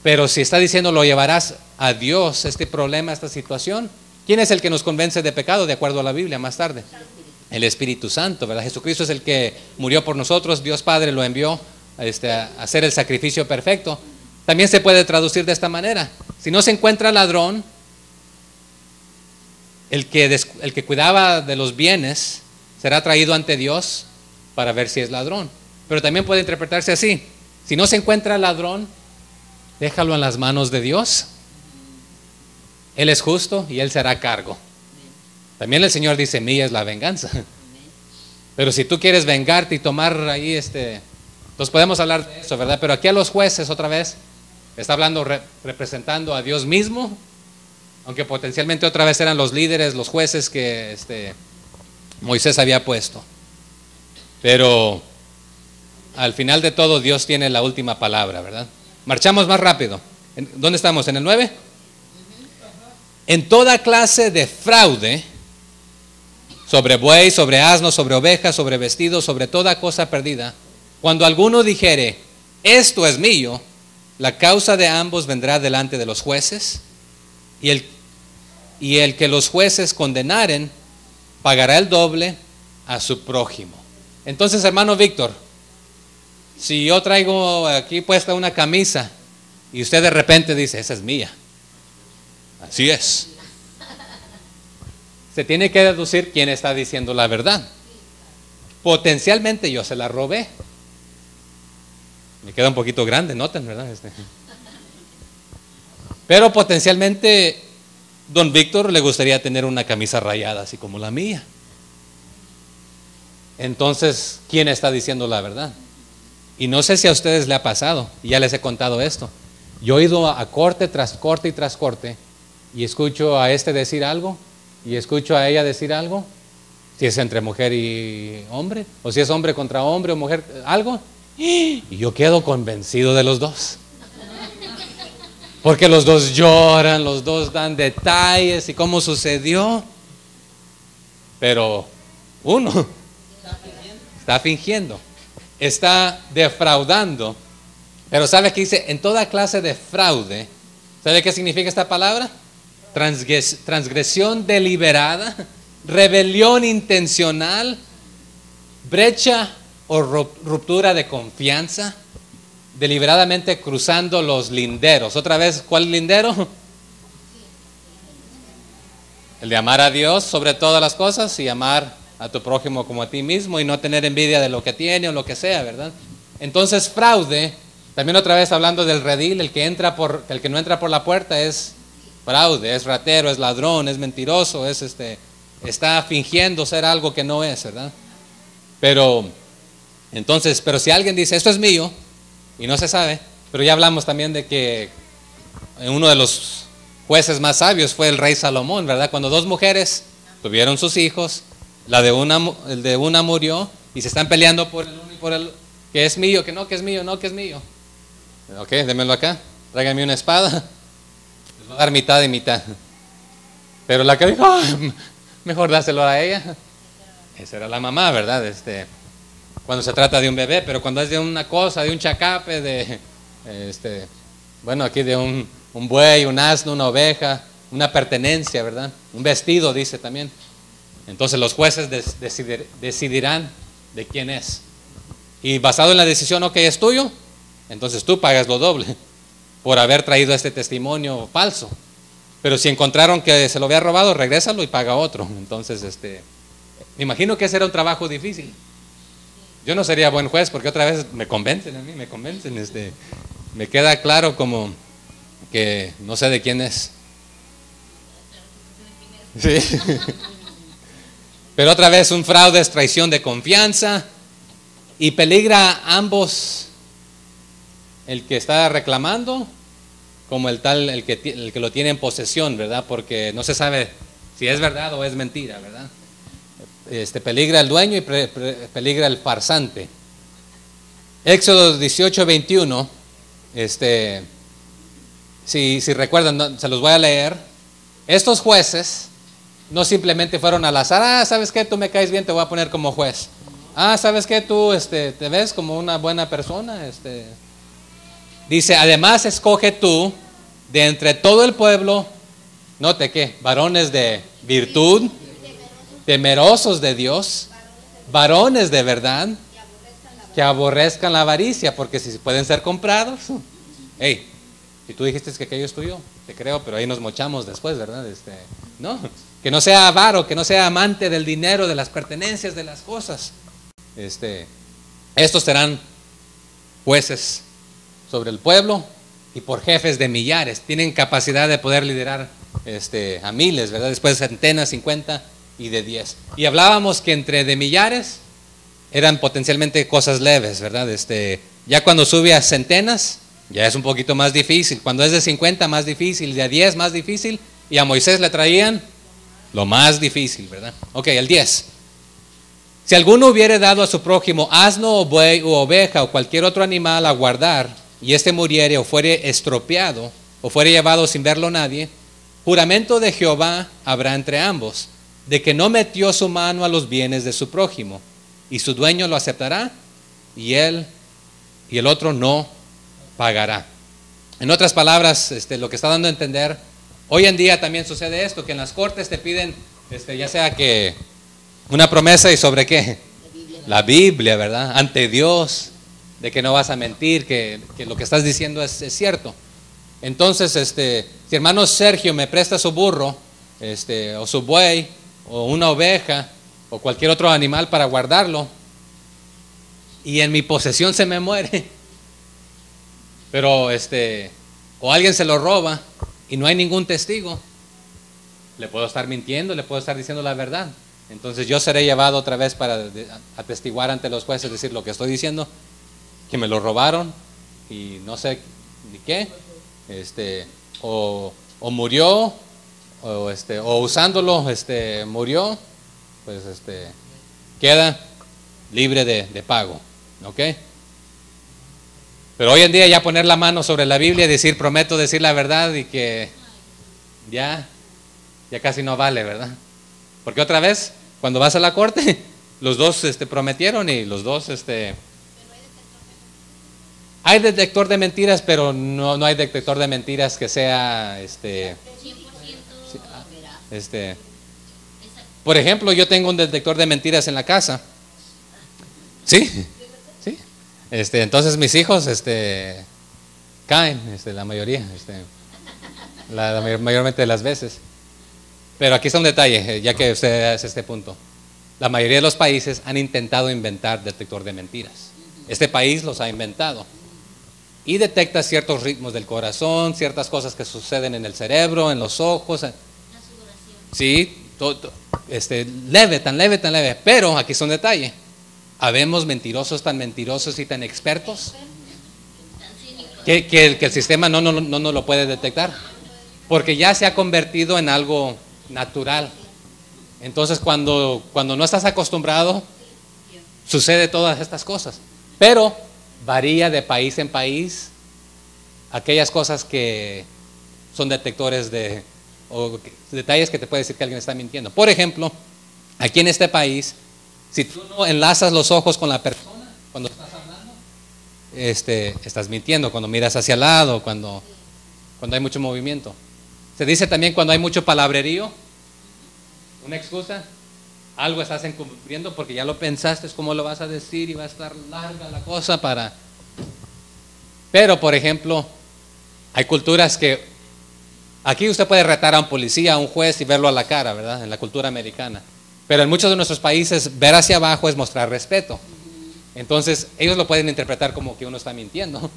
Speaker 2: Pero si está diciendo lo llevarás a Dios, este problema, esta situación, ¿quién es el que nos convence de pecado de acuerdo a la Biblia más tarde? El Espíritu Santo, ¿verdad? Jesucristo es el que murió por nosotros, Dios Padre lo envió a hacer el sacrificio perfecto. También se puede traducir de esta manera: si no se encuentra ladrón, el que cuidaba de los bienes será traído ante Dios para ver si es ladrón. Pero también puede interpretarse así: si no se encuentra ladrón, déjalo en las manos de Dios. Él es justo y Él se hará cargo. También el Señor dice, mía es la venganza. Pero si tú quieres vengarte y tomar ahí, entonces podemos hablar de eso, ¿verdad? Pero aquí a los jueces, otra vez, está hablando representando a Dios mismo, aunque potencialmente otra vez eran los líderes, los jueces que Moisés había puesto. Pero al final de todo, Dios tiene la última palabra, ¿verdad? Marchamos más rápido. ¿Dónde estamos? ¿En el 9? En toda clase de fraude, sobre buey, sobre asno, sobre oveja, sobre vestido, sobre toda cosa perdida, cuando alguno dijere, esto es mío, la causa de ambos vendrá delante de los jueces, y el que los jueces condenaren, pagará el doble a su prójimo. Entonces, hermano Víctor, si yo traigo aquí puesta una camisa y usted de repente dice, esa es mía, así es, se tiene que deducir quién está diciendo la verdad. potencialmente yo se la robé. Me queda un poquito grande, noten, ¿verdad? Pero potencialmente don Víctor le gustaría tener una camisa rayada así como la mía. Entonces, ¿quién está diciendo la verdad? Y no sé si a ustedes le ha pasado, y ya les he contado esto. Yo he ido a corte tras corte y tras corte, y escucho a este decir algo, y escucho a ella decir algo, si es entre mujer y hombre, o si es hombre contra hombre o mujer, algo, y yo quedo convencido de los dos. Porque los dos lloran, los dos dan detalles y cómo sucedió, pero uno está fingiendo, está defraudando. Pero ¿sabe qué dice? En toda clase de fraude, ¿sabe qué significa esta palabra? Transgresión deliberada, rebelión intencional, brecha o ruptura de confianza, deliberadamente cruzando los linderos. Otra vez, ¿cuál lindero? El de amar a Dios sobre todas las cosas y amar a tu prójimo como a ti mismo y no tener envidia de lo que tiene o lo que sea, ¿verdad? Entonces, fraude, también otra vez hablando del redil, el que no entra por la puerta es fraude, es ratero, es ladrón, es mentiroso, está fingiendo ser algo que no es, ¿verdad? Pero si alguien dice, esto es mío, y no se sabe, pero ya hablamos también de que uno de los jueces más sabios fue el rey Salomón, ¿verdad? Cuando dos mujeres tuvieron sus hijos, el de una murió y se están peleando por el uno y por el que es mío, que no, que es mío, no, que es mío. Ok, démelo acá, tráigame una espada, les voy a dar mitad y mitad. Pero la que dijo, mejor dáselo a ella. Esa era la mamá, ¿verdad? Cuando se trata de un bebé, pero cuando es de una cosa, de un chacape, bueno, aquí de un buey, un asno, una oveja, una pertenencia, ¿verdad? Un vestido, dice también. Entonces los jueces decidirán de quién es. Y basado en la decisión, ok, es tuyo, entonces tú pagas lo doble por haber traído este testimonio falso. Pero si encontraron que se lo había robado, regrésalo y paga otro. Entonces, me imagino que ese era un trabajo difícil. Yo no sería buen juez porque otra vez me convencen a mí, me queda claro como que no sé de quién es. Sí. Pero otra vez un fraude es traición de confianza y peligra a ambos, el que está reclamando como el que lo tiene en posesión, ¿verdad? Porque no se sabe si es verdad o es mentira, ¿verdad? Peligra el dueño y peligra el farsante. Éxodo 18:21, si recuerdan, se los voy a leer. Estos jueces no simplemente fueron al azar, ¿sabes qué? Tú me caes bien, te voy a poner como juez. ¿Sabes qué? Tú te ves como una buena persona. Dice, además escoge tú de entre todo el pueblo, note que, varones de virtud, temerosos de Dios, varones de verdad, que aborrezcan la avaricia, porque si pueden ser comprados. Hey, si tú dijiste que aquello es tuyo, te creo, pero ahí nos mochamos después, ¿verdad? No, que no sea avaro, que no sea amante del dinero, de las pertenencias, de las cosas. Estos serán jueces sobre el pueblo y por jefes de millares. Tienen capacidad de poder liderar a miles, ¿verdad? Después de centenas, 50 y de 10. Y hablábamos que entre de millares eran potencialmente cosas leves, ¿verdad? Ya cuando sube a centenas, ya es un poquito más difícil. Cuando es de 50, más difícil, de 10, más difícil. Y a Moisés le traían lo más difícil, ¿verdad? Ok, el 10. Si alguno hubiere dado a su prójimo asno o buey o oveja o cualquier otro animal a guardar, y muriere o fuere estropeado o fuere llevado sin verlo nadie, juramento de Jehová habrá entre ambos, de que no metió su mano a los bienes de su prójimo, y su dueño lo aceptará, y el otro no pagará. En otras palabras, lo que está dando a entender, hoy en día también sucede esto, que en las cortes te piden, ya sea que una promesa, y sobre qué, la Biblia, ¿verdad? Ante Dios, de que no vas a mentir, que lo que estás diciendo es cierto. Entonces, si hermano Sergio me presta su burro, o su buey, o una oveja, o cualquier otro animal para guardarlo, y en mi posesión se me muere, pero o alguien se lo roba y no hay ningún testigo, le puedo estar mintiendo, le puedo estar diciendo la verdad. Entonces yo seré llevado otra vez para atestiguar ante los jueces, decir lo que estoy diciendo, que me lo robaron y no sé ni qué, o murió, o usándolo murió, pues queda libre de pago, ¿ok? Pero hoy en día ya poner la mano sobre la Biblia y decir prometo decir la verdad y que ya casi no vale, ¿verdad? Porque otra vez, cuando vas a la corte, los dos prometieron y los dos hay detector de mentiras, pero no hay detector de mentiras que sea por ejemplo, yo tengo un detector de mentiras en la casa. ¿Sí? ¿Sí? Entonces mis hijos caen, la mayoría, mayormente de las veces. Pero aquí está un detalle, ya que usted hace este punto. La mayoría de los países han intentado inventar detector de mentiras. Este país los ha inventado. Y detecta ciertos ritmos del corazón, ciertas cosas que suceden en el cerebro, en los ojos. Sí, leve, tan leve. Pero aquí está un detalle. Habemos mentirosos tan mentirosos y tan expertos que el sistema no lo puede detectar. Porque ya se ha convertido en algo natural. Entonces cuando no estás acostumbrado, sucede todas estas cosas. Pero varía de país en país aquellas cosas que son detectores o detalles que te puede decir que alguien está mintiendo. Por ejemplo, aquí en este país, si tú no enlazas los ojos con la persona cuando estás hablando, estás mintiendo. Cuando miras hacia el lado, cuando hay mucho movimiento. Se dice también cuando hay mucho palabrerío, una excusa, algo estás encubriendo porque ya lo pensaste, es cómo lo vas a decir y va a estar larga la cosa para... Pero, por ejemplo, hay culturas que... Aquí usted puede retar a un policía, a un juez y verlo a la cara, ¿verdad? En la cultura americana. Pero en muchos de nuestros países, ver hacia abajo es mostrar respeto. Entonces, ellos lo pueden interpretar como que uno está mintiendo,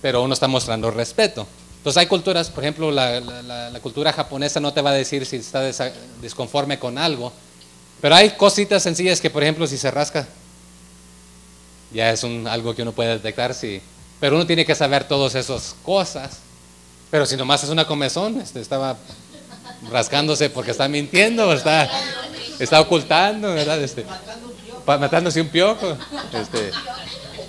Speaker 2: pero uno está mostrando respeto. Entonces hay culturas, por ejemplo, la cultura japonesa no te va a decir si está desconforme con algo, pero hay cositas sencillas que, por ejemplo, si se rasca, ya es algo que uno puede detectar, sí. Pero uno tiene que saber todas esas cosas. Pero si nomás es una comezón, estaba rascándose porque está mintiendo, está ocultando, ¿verdad? Matándose un piojo.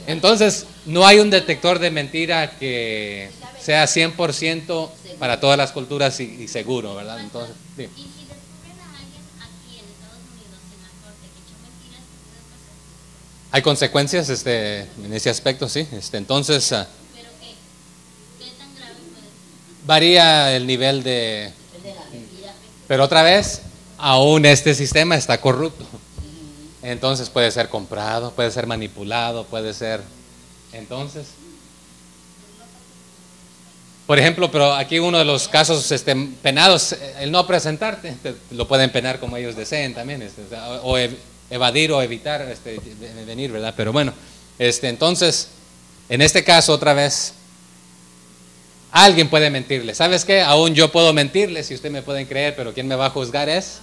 Speaker 2: Entonces, no hay un detector de mentira que sea 100% para todas las culturas y seguro, ¿verdad? Entonces, sí.
Speaker 3: Y si descubren a alguien aquí en Estados Unidos en la corte que echó mentiras, ¿qué puede pasar?
Speaker 2: Hay consecuencias en ese aspecto, sí. Entonces,
Speaker 3: ¿Pero qué tan grave puede ser?
Speaker 2: varía el nivel de... Pero otra vez, aún este sistema está corrupto. Entonces puede ser comprado, puede ser manipulado, puede ser... Entonces... Por ejemplo, pero aquí uno de los casos penados, el no presentarte, lo pueden penar como ellos deseen también, o evadir o evitar venir, ¿verdad? Pero bueno, entonces, en este caso otra vez, alguien puede mentirle. ¿Sabes qué? Aún yo puedo mentirle, si usted me pueden creer, pero quien me va a juzgar es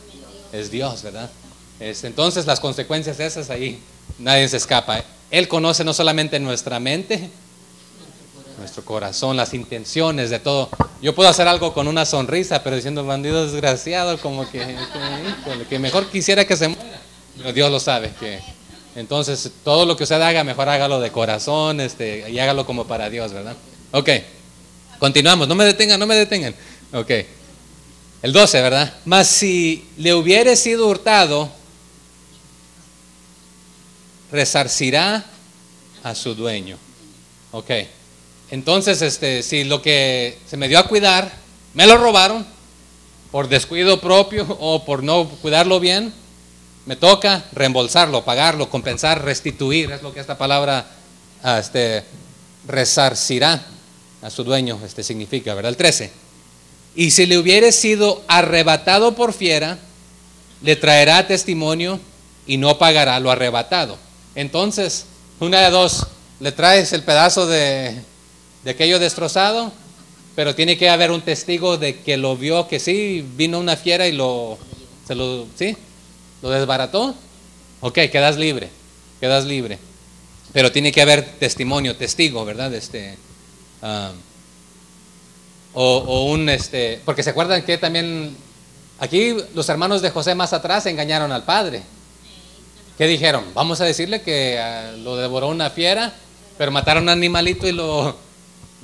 Speaker 2: Dios, ¿verdad? Entonces las consecuencias esas ahí, nadie se escapa. Él conoce no solamente nuestra mente, nuestro corazón, las intenciones de todo. Yo puedo hacer algo con una sonrisa, pero diciendo bandido desgraciado, como que mejor quisiera que se muera. Pero Dios lo sabe. Entonces, todo lo que usted haga, mejor hágalo de corazón, y hágalo como para Dios, ¿verdad? Ok, continuamos. No me detengan. Ok, el 12, ¿verdad? Mas si le hubiere sido hurtado, resarcirá a su dueño. Ok. Entonces, si lo que se me dio a cuidar, me lo robaron, por descuido propio o por no cuidarlo bien, me toca reembolsarlo, pagarlo, compensar, restituir, es lo que esta palabra resarcirá a su dueño, significa, ¿verdad? El 13. Y si le hubiere sido arrebatado por fiera, le traerá testimonio y no pagará lo arrebatado. Entonces, Una de dos, le traes el pedazo de aquello destrozado, pero tiene que haber un testigo de que lo vio, que sí, vino una fiera y lo desbarató. Ok, quedas libre. Pero tiene que haber testimonio, testigo, ¿verdad? Porque se acuerdan que también aquí los hermanos de José más atrás engañaron al padre. ¿Qué dijeron? Vamos a decirle que lo devoró una fiera, pero mataron a un animalito y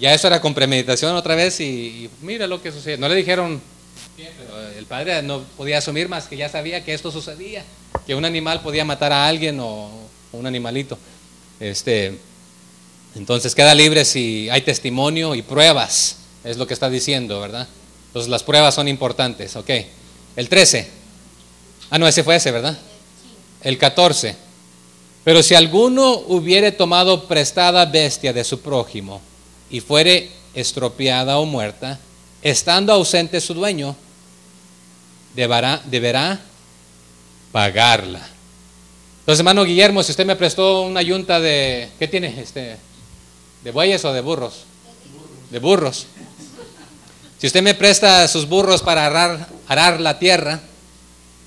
Speaker 2: ya eso era con premeditación otra vez y mira lo que sucedió. No le dijeron, pero el padre no podía asumir más que ya sabía que esto sucedía, que un animal podía matar a alguien o un animalito. Entonces queda libre si hay testimonio y pruebas, es lo que está diciendo, ¿verdad? Entonces las pruebas son importantes, ok. El 13. No, ese fue ese, ¿verdad? El 14. Pero si alguno hubiere tomado prestada bestia de su prójimo y fuere estropeada o muerta, estando ausente su dueño, deberá pagarla. Entonces, hermano Guillermo, si usted me prestó una yunta de, ¿qué tiene? ¿De bueyes o de burros? De burros. Si usted me presta sus burros para arar la tierra,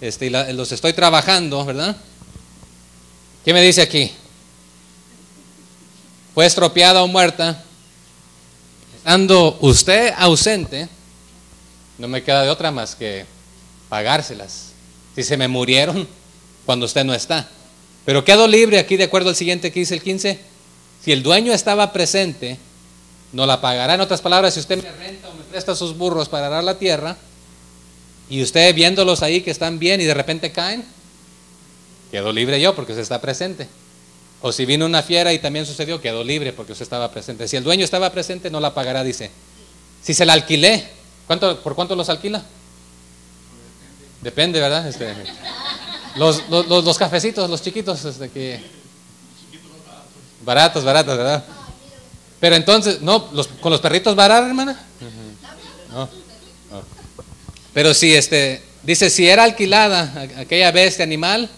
Speaker 2: y los estoy trabajando, ¿verdad? ¿Qué me dice aquí? Fue estropeada o muerta, estando usted ausente, no me queda de otra más que pagárselas. Si se me murieron cuando usted no está. Pero quedo libre aquí de acuerdo al siguiente que dice el 15. Si el dueño estaba presente, no la pagará. En otras palabras, si usted me renta o me presta sus burros para arar la tierra, y usted viéndolos ahí que están bien y de repente caen, quedo libre yo porque usted está presente. O si vino una fiera y también sucedió, quedó libre porque usted estaba presente. Si el dueño estaba presente, no la pagará, dice. Si se la alquilé, ¿por cuánto los alquila? Depende, ¿verdad? Los cafecitos, los chiquitos, baratos, ¿verdad? Pero entonces, no, con los perritos baratos, hermana. No. Pero si dice, si era alquilada aquella bestia animal,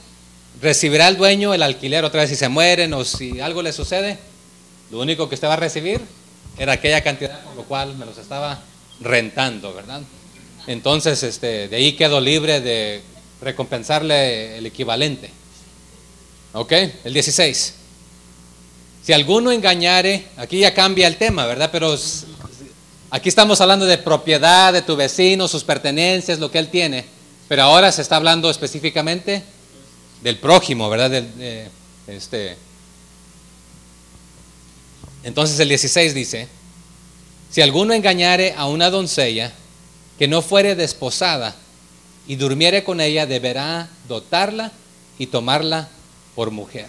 Speaker 2: recibirá el dueño el alquiler. Otra vez, si se mueren o si algo le sucede, lo único que usted va a recibir era aquella cantidad por lo cual me los estaba rentando, ¿verdad? Entonces, de ahí quedo libre de recompensarle el equivalente. ¿Ok? El 16. Si alguno engañare, aquí ya cambia el tema, ¿verdad? Pero aquí estamos hablando de propiedad de tu vecino, sus pertenencias, lo que él tiene. Pero ahora se está hablando específicamente del prójimo, ¿verdad? Entonces el 16 dice, si alguno engañare a una doncella que no fuere desposada y durmiere con ella, deberá dotarla y tomarla por mujer.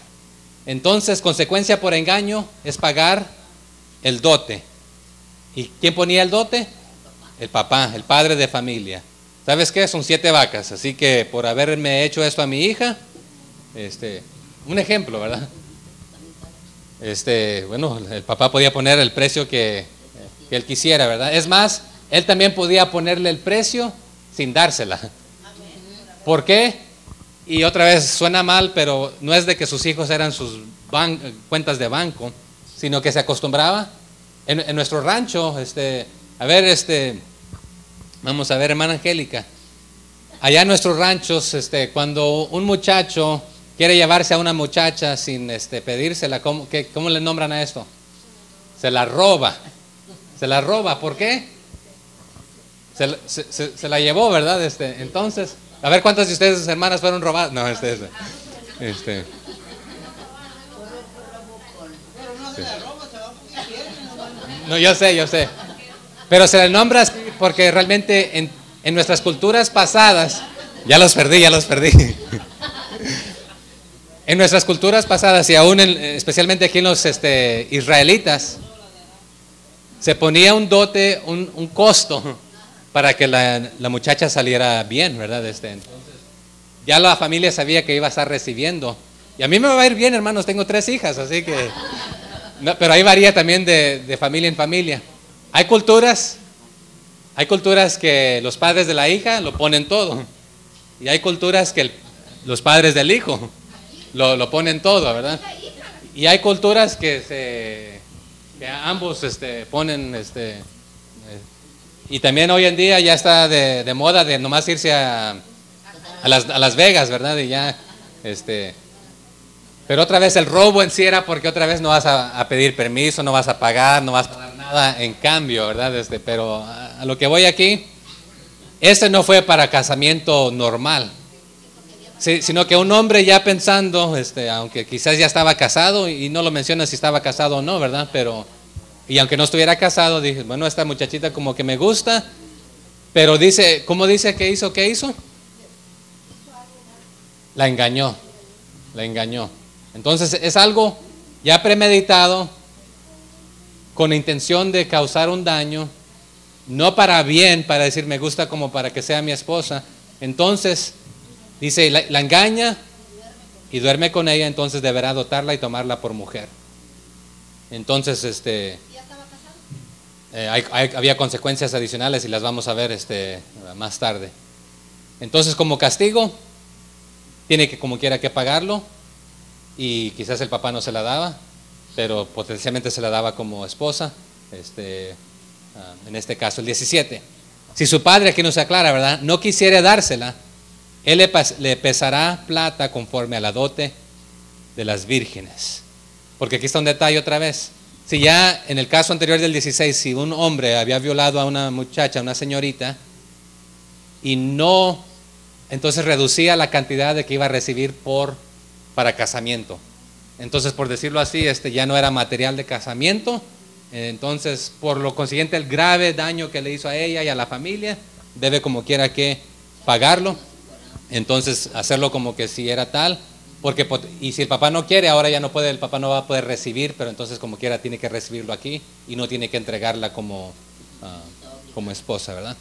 Speaker 2: Entonces, consecuencia por engaño es pagar el dote. ¿Y quién ponía el dote? El papá, el padre de familia. ¿Sabes qué? Son 7 vacas, así que por haberme hecho esto a mi hija, un ejemplo, ¿verdad? Bueno, el papá podía poner el precio que él quisiera, ¿verdad? Es más, él también podía ponerle el precio sin dársela. ¿Por qué? Y otra vez suena mal, pero no es de que sus hijos eran sus cuentas de banco, sino que se acostumbraba en nuestro rancho, vamos a ver, hermana Angélica, allá en nuestros ranchos, cuando un muchacho quiere llevarse a una muchacha sin pedírsela, ¿cómo le nombran a esto? Se la roba. ¿Por qué? Se la llevó, ¿verdad? Entonces, a ver cuántas de ustedes, hermanas, fueron robadas. No, No, yo sé. Pero se le nombra así porque realmente en nuestras culturas pasadas, ya los perdí. En nuestras culturas pasadas y aún especialmente aquí en los israelitas, se ponía un dote, un costo para que la muchacha saliera bien, ¿verdad? Entonces, ya la familia sabía que iba a estar recibiendo. Y a mí me va a ir bien, hermanos, tengo 3 hijas, así que... No, pero ahí varía también de familia en familia. Hay culturas que los padres de la hija lo ponen todo. Y hay culturas que los padres del hijo lo ponen todo, ¿verdad? Y hay culturas que ambos ponen, y también hoy en día ya está de moda de nomás irse a Las Vegas, ¿verdad? Y ya, pero otra vez el robo en sí era porque otra vez no vas a pedir permiso, no vas a pagar, no vas a dar nada en cambio, ¿verdad? Pero a lo que voy aquí, no fue para casamiento normal, sí, sino que un hombre ya pensando, aunque quizás ya estaba casado, y no lo menciona si estaba casado o no, ¿verdad? Y aunque no estuviera casado, dije, bueno, esta muchachita como que me gusta, pero dice, ¿cómo dice que hizo? ¿Qué hizo? La engañó. Entonces es algo ya premeditado, con intención de causar un daño, no para bien, para decir me gusta como para que sea mi esposa. Entonces dice, la engaña y duerme con ella, entonces deberá adoptarla y tomarla por mujer. Entonces había consecuencias adicionales y las vamos a ver más tarde. Entonces, como castigo, tiene que como quiera que pagarlo, y quizás el papá no se la daba, pero potencialmente se la daba como esposa. En este caso el 17, si su padre, aquí nos aclara, ¿verdad?, no quisiera dársela, él le pesará plata conforme a la dote de las vírgenes. Porque aquí está un detalle otra vez. Si ya en el caso anterior del 16, si un hombre había violado a una muchacha, a una señorita, y no, entonces reducía la cantidad de que iba a recibir para casamiento. Entonces, por decirlo así, ya no era material de casamiento. Entonces, por lo consiguiente, el grave daño que le hizo a ella y a la familia, debe como quiera que pagarlo. Entonces, hacerlo como que si era tal, y si el papá no quiere, ahora ya no puede, el papá no va a poder recibir, pero entonces como quiera tiene que recibirlo aquí y no tiene que entregarla como esposa, ¿verdad?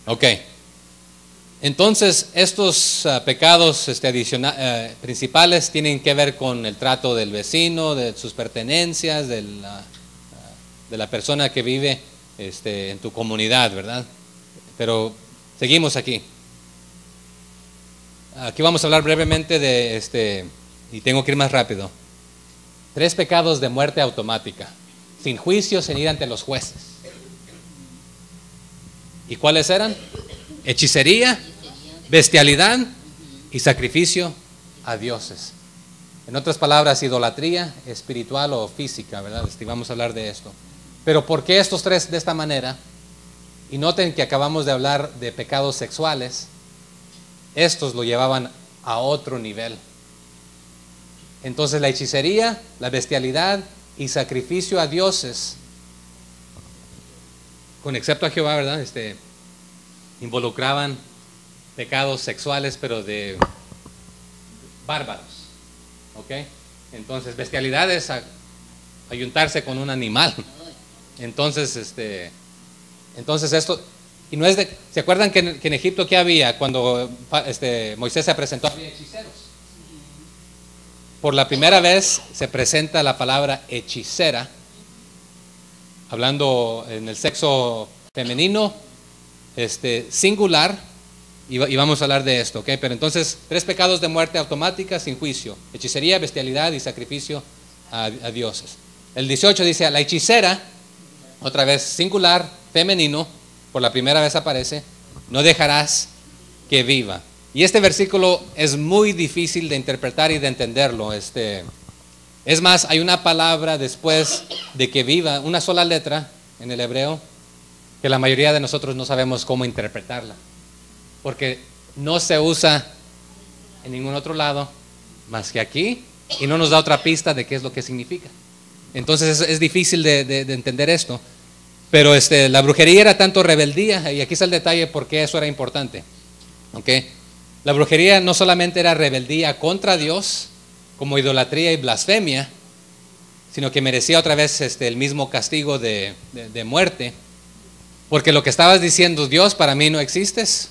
Speaker 2: Ok. Entonces, estos pecados principales tienen que ver con el trato del vecino, de sus pertenencias, de la persona que vive en tu comunidad, ¿verdad? Pero seguimos aquí. Aquí vamos a hablar brevemente de y tengo que ir más rápido. 3 pecados de muerte automática, sin juicio, sin ir ante los jueces. ¿Y cuáles eran? Hechicería, bestialidad y sacrificio a dioses. En otras palabras, idolatría espiritual o física, ¿verdad? Vamos a hablar de esto. Pero ¿por qué estos 3 de esta manera? Y noten que acabamos de hablar de pecados sexuales. Estos lo llevaban a otro nivel. Entonces la hechicería, la bestialidad y sacrificio a dioses, con excepto a Jehová, ¿verdad? Involucraban pecados sexuales, pero de bárbaros. ¿Ok? Entonces, bestialidad es ayuntarse con un animal. Entonces, esto, y no es de, ¿se acuerdan que en Egipto qué había cuando Moisés se presentó? Había hechiceros. Por la primera vez se presenta la palabra hechicera, hablando en el sexo femenino, singular, y vamos a hablar de esto, ¿ok? Pero entonces, 3 pecados de muerte automática sin juicio: hechicería, bestialidad y sacrificio a dioses. El 18 dice, a la hechicera, otra vez singular, femenino, por la primera vez aparece, no dejarás que viva. Y este versículo es muy difícil de interpretar y de entenderlo. Es más, hay una palabra después de que viva, una sola letra en el hebreo, que la mayoría de nosotros no sabemos cómo interpretarla, porque no se usa en ningún otro lado más que aquí, y no nos da otra pista de qué es lo que significa. Entonces es difícil de entender esto. Pero la brujería era tanto rebeldía, y aquí está el detalle por qué eso era importante. ¿Okay? La brujería no solamente era rebeldía contra Dios, como idolatría y blasfemia, sino que merecía otra vez el mismo castigo de muerte, porque lo que estabas diciendo, Dios, para mí no existes,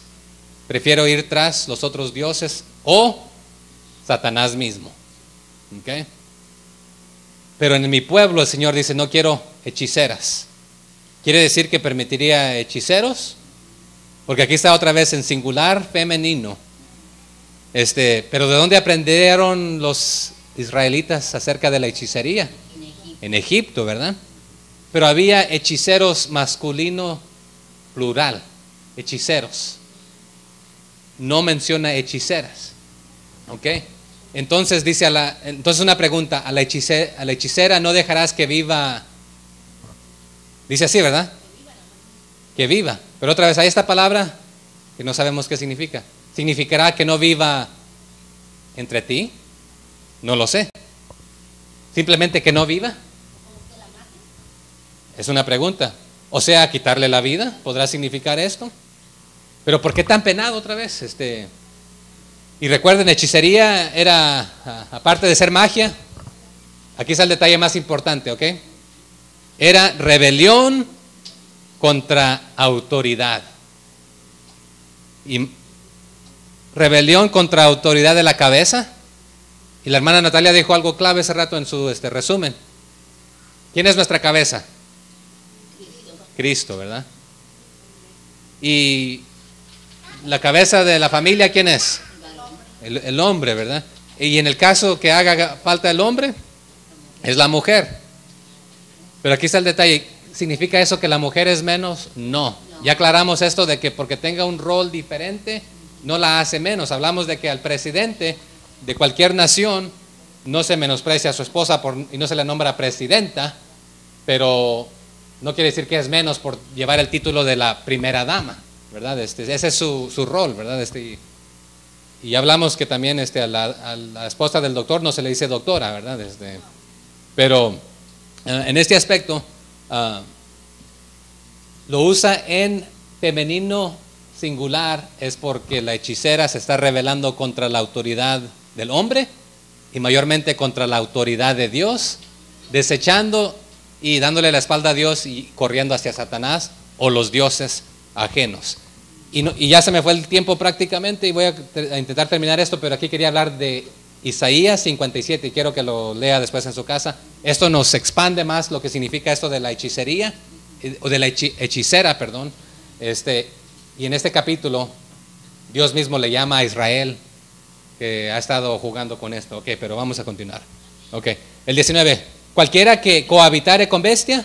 Speaker 2: prefiero ir tras los otros dioses o Satanás mismo. ¿Okay? Pero en mi pueblo el Señor dice, no quiero hechiceras. ¿Quiere decir que permitiría hechiceros? Porque aquí está otra vez en singular femenino. Pero ¿de dónde aprendieron los israelitas acerca de la hechicería? En Egipto, ¿verdad? Pero había hechiceros masculino plural, hechiceros. No menciona hechiceras. ¿Ok? Entonces dice entonces una pregunta, a la hechicera no dejarás que viva. Dice así, ¿verdad? Que viva. Pero otra vez, hay esta palabra que no sabemos qué significa. ¿Significará que no viva entre ti? No lo sé. Simplemente que no viva. Es una pregunta. O sea, quitarle la vida, ¿podrá significar esto? Pero ¿por qué tan penado otra vez? Y recuerden, hechicería era, aparte de ser magia, aquí está el detalle más importante, ¿ok? Era rebelión contra autoridad. Y rebelión contra autoridad de la cabeza. Y la hermana Natalia dijo algo clave hace rato en su resumen. ¿Quién es nuestra cabeza? Cristo, ¿verdad? Y la cabeza de la familia, ¿quién es? El hombre, ¿verdad? Y en el caso que haga falta el hombre, es la mujer. Pero aquí está el detalle. ¿Significa eso que la mujer es menos? No. Ya aclaramos esto de que porque tenga un rol diferente, no la hace menos. Hablamos de que al presidente de cualquier nación no se menosprecia a su esposa y no se le nombra presidenta, pero no quiere decir que es menos por llevar el título de la primera dama, ¿verdad? Ese es su rol, ¿verdad? Y hablamos que también a la esposa del doctor no se le dice doctora, ¿verdad? Pero en este aspecto lo usa en femenino singular, es porque la hechicera se está rebelando contra la autoridad del hombre y mayormente contra la autoridad de Dios, desechando y dándole la espalda a Dios y corriendo hacia Satanás o los dioses ajenos. Y ya se me fue el tiempo prácticamente y voy a intentar terminar esto, pero aquí quería hablar de Isaías 57 y quiero que lo lea después en su casa. Esto nos expande más lo que significa esto de la hechicería, o de la hechicera, perdón. Y en este capítulo Dios mismo le llama a Israel, que ha estado jugando con esto. Ok, pero vamos a continuar. Ok, el 19. Cualquiera que cohabitare con bestia,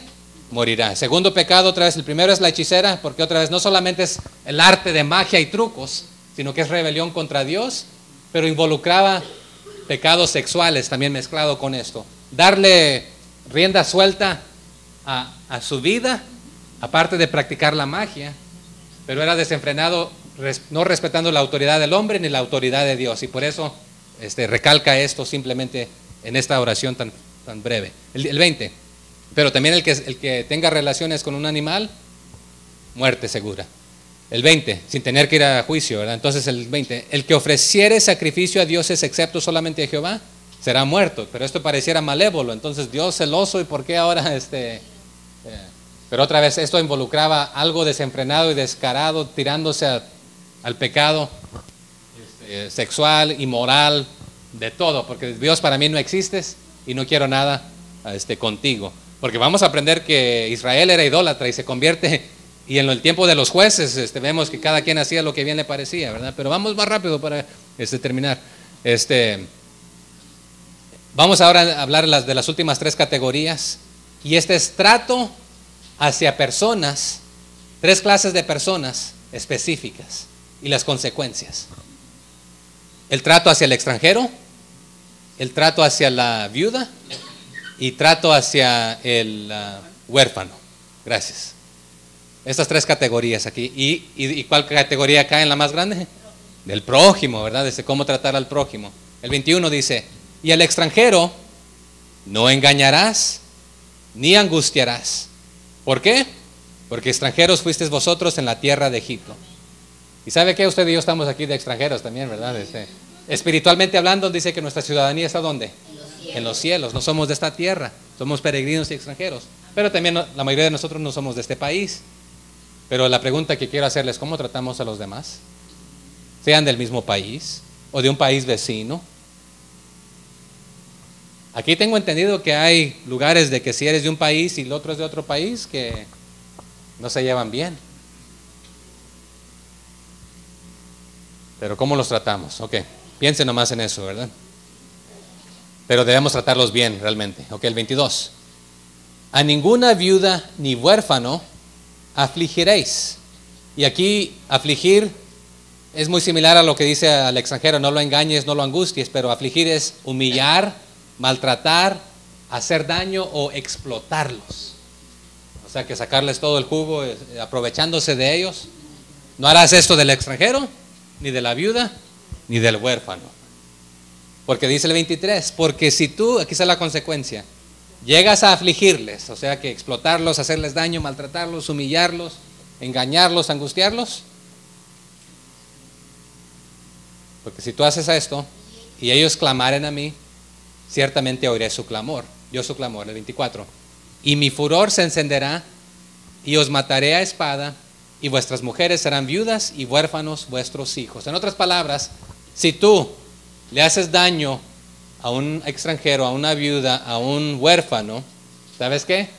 Speaker 2: morirá. Segundo pecado, otra vez, el primero es la hechicera, porque otra vez no solamente es el arte de magia y trucos, sino que es rebelión contra Dios, pero involucraba pecados sexuales también mezclado con esto. Darle rienda suelta a su vida, aparte de practicar la magia, pero era desenfrenado, no respetando la autoridad del hombre ni la autoridad de Dios. Y por eso recalca esto simplemente en esta oración tan breve. El 20. Pero también el que tenga relaciones con un animal, muerte segura. El 20, sin tener que ir a juicio, ¿verdad? Entonces el 20, el que ofreciere sacrificio a dioses excepto solamente a Jehová, será muerto. Pero esto pareciera malévolo, entonces Dios celoso, ¿y por qué ahora Pero otra vez, esto involucraba algo desenfrenado y descarado, tirándose al pecado sexual, inmoral, de todo, porque Dios para mí no existes y no quiero nada contigo. Porque vamos a aprender que Israel era idólatra y se convierte, y en el tiempo de los jueces vemos que cada quien hacía lo que bien le parecía, ¿verdad? Pero vamos más rápido para terminar. Vamos ahora a hablar de las últimas tres categorías, y es trato hacia personas, tres clases de personas específicas y las consecuencias. El trato hacia el extranjero, el trato hacia la viuda y trato hacia el huérfano. Gracias. Estas tres categorías aquí. ¿Y cuál categoría cae en la más grande? Del prójimo, ¿verdad? Cómo tratar al prójimo. El 21 dice, y al extranjero no engañarás ni angustiarás. ¿Por qué? Porque extranjeros fuisteis vosotros en la tierra de Egipto. ¿Y sabe qué? Usted y yo estamos aquí de extranjeros también, ¿verdad? Espiritualmente hablando, dice que nuestra ciudadanía está ¿dónde? En los cielos. No somos de esta tierra, somos peregrinos y extranjeros. Pero también la mayoría de nosotros no somos de este país. Pero la pregunta que quiero hacerles, ¿cómo tratamos a los demás? Sean del mismo país o de un país vecino. Aquí tengo entendido que hay lugares de que si eres de un país y el otro es de otro país, que no se llevan bien. Pero ¿cómo los tratamos? Ok, piensen nomás en eso, ¿verdad? pero debemos tratarlos bien realmente. Ok, el 22. A ninguna viuda ni huérfano afligiréis. Y aquí afligir es muy similar a lo que dice al extranjero: no lo engañes, no lo angusties. Pero afligir es humillar, maltratar, hacer daño o explotarlos. O sea que sacarles todo el jugo, aprovechándose de ellos. No harás esto del extranjero, ni de la viuda, ni del huérfano. Porque dice el 23, porque si tú, aquí está la consecuencia, llegas a afligirles, o sea que explotarlos, hacerles daño, maltratarlos, humillarlos, engañarlos, angustiarlos. Porque si tú haces esto y ellos clamaren a mí, ciertamente oiré su clamor. Yo su clamor, el 24. Y mi furor se encenderá y os mataré a espada, y vuestras mujeres serán viudas y huérfanos vuestros hijos. En otras palabras, si tú le haces daño a un extranjero, a una viuda, a un huérfano, ¿sabes qué?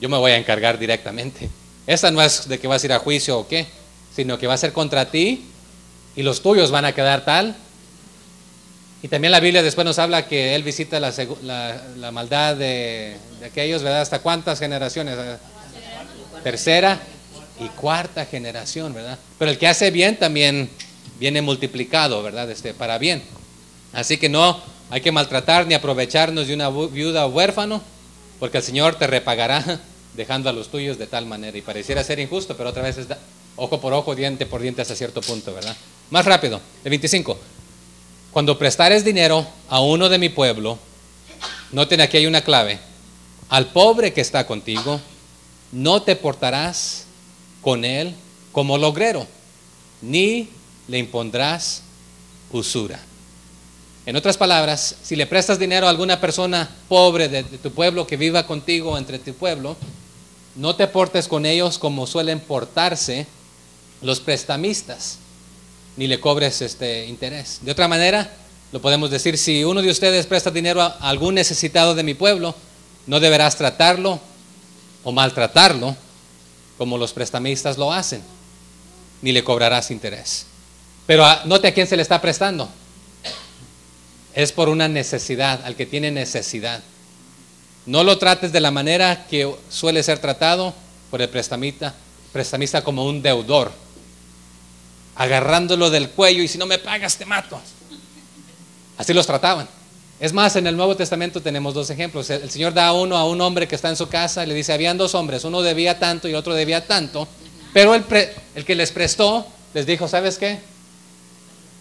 Speaker 2: Yo me voy a encargar directamente. Esa no es de que vas a ir a juicio o qué, sino que va a ser contra ti y los tuyos van a quedar tal. Y también la Biblia después nos habla que Él visita la maldad de aquellos, ¿verdad? ¿Hasta cuántas generaciones? Tercera y cuarta generación, ¿verdad? Pero el que hace bien también viene multiplicado, ¿verdad? Para bien. Así que no hay que maltratar ni aprovecharnos de una viuda o huérfano, porque el Señor te repagará dejando a los tuyos de tal manera. Y pareciera ser injusto, pero otra vez es ojo por ojo, diente por diente hasta cierto punto, ¿verdad? Más rápido, el 25. Cuando prestares dinero a uno de mi pueblo, noten aquí hay una clave: al pobre que está contigo, no te portarás con él como logrero, ni le impondrás usura. En otras palabras, si le prestas dinero a alguna persona pobre de tu pueblo que viva contigo entre tu pueblo, no te portes con ellos como suelen portarse los prestamistas, ni le cobres interés. De otra manera, lo podemos decir: si uno de ustedes presta dinero a algún necesitado de mi pueblo, no deberás tratarlo o maltratarlo como los prestamistas lo hacen, ni le cobrarás interés. Pero note a quién se le está prestando. Es por una necesidad, al que tiene necesidad. No lo trates de la manera que suele ser tratado por el prestamista como un deudor, agarrándolo del cuello y si no me pagas te mato. Así los trataban. Es más, en el Nuevo Testamento tenemos dos ejemplos. El Señor da uno a un hombre que está en su casa y le dice: habían dos hombres, uno debía tanto y otro debía tanto, pero el que les prestó les dijo: ¿sabes qué?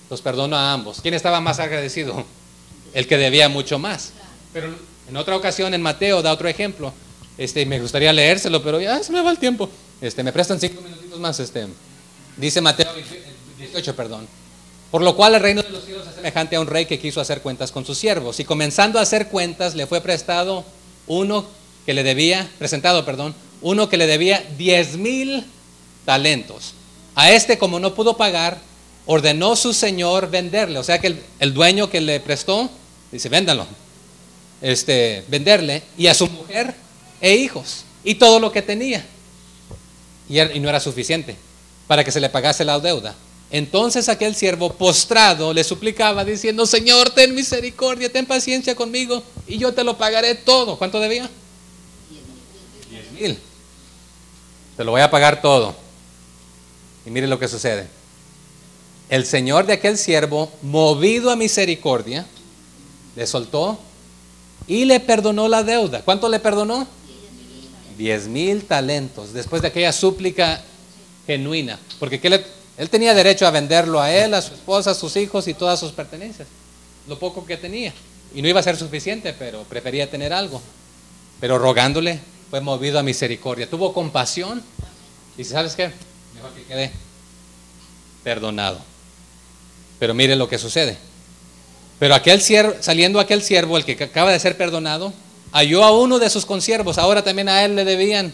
Speaker 2: Los perdono a ambos. ¿Quién estaba más agradecido? El que debía mucho más. Pero en otra ocasión en Mateo da otro ejemplo. Me gustaría leérselo, pero ya se me va el tiempo. Me prestan 5 minutitos más. Dice Mateo 18, perdón. Por lo cual el reino de los cielos es semejante a un rey que quiso hacer cuentas con sus siervos. Y comenzando a hacer cuentas, le fue presentado uno que le debía 10,000 talentos. A como no pudo pagar, ordenó su señor venderle. O sea que el dueño que le prestó dice: véndalo, venderle, y a su mujer e hijos y todo lo que tenía. Y no era suficiente para que se le pagase la deuda. Entonces aquel siervo postrado le suplicaba diciendo: Señor, ten misericordia, ten paciencia conmigo y yo te lo pagaré todo. ¿Cuánto debía? 10,000. Te lo voy a pagar todo. Y mire lo que sucede. El señor de aquel siervo, movido a misericordia, le soltó y le perdonó la deuda. ¿Cuánto le perdonó? 10,000 talentos. Después de aquella súplica genuina. Porque él tenía derecho a venderlo a él, a su esposa, a sus hijos y todas sus pertenencias. Lo poco que tenía. Y no iba a ser suficiente, pero prefería tener algo. Pero rogándole, fue movido a misericordia. Tuvo compasión. Y ¿sabes qué? Mejor que quede perdonado. Pero mire lo que sucede. Pero saliendo aquel siervo, el que acaba de ser perdonado, halló a uno de sus consiervos. Ahora también a él le debían,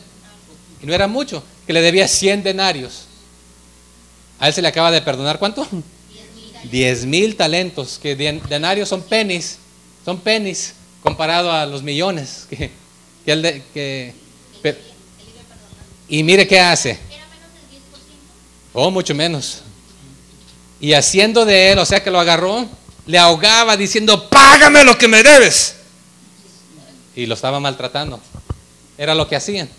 Speaker 2: y no era mucho, que le debía 100 denarios. A él se le acaba de perdonar, ¿cuánto? 10,000 talentos. Que denarios son pennies comparado a los millones y mire qué hace.
Speaker 3: ¿Era menos del 10%?
Speaker 2: Oh, mucho menos. Y haciendo de él, o sea que lo agarró le ahogaba diciendo, págame lo que me debes. Y lo estaba maltratando. Era lo que hacían.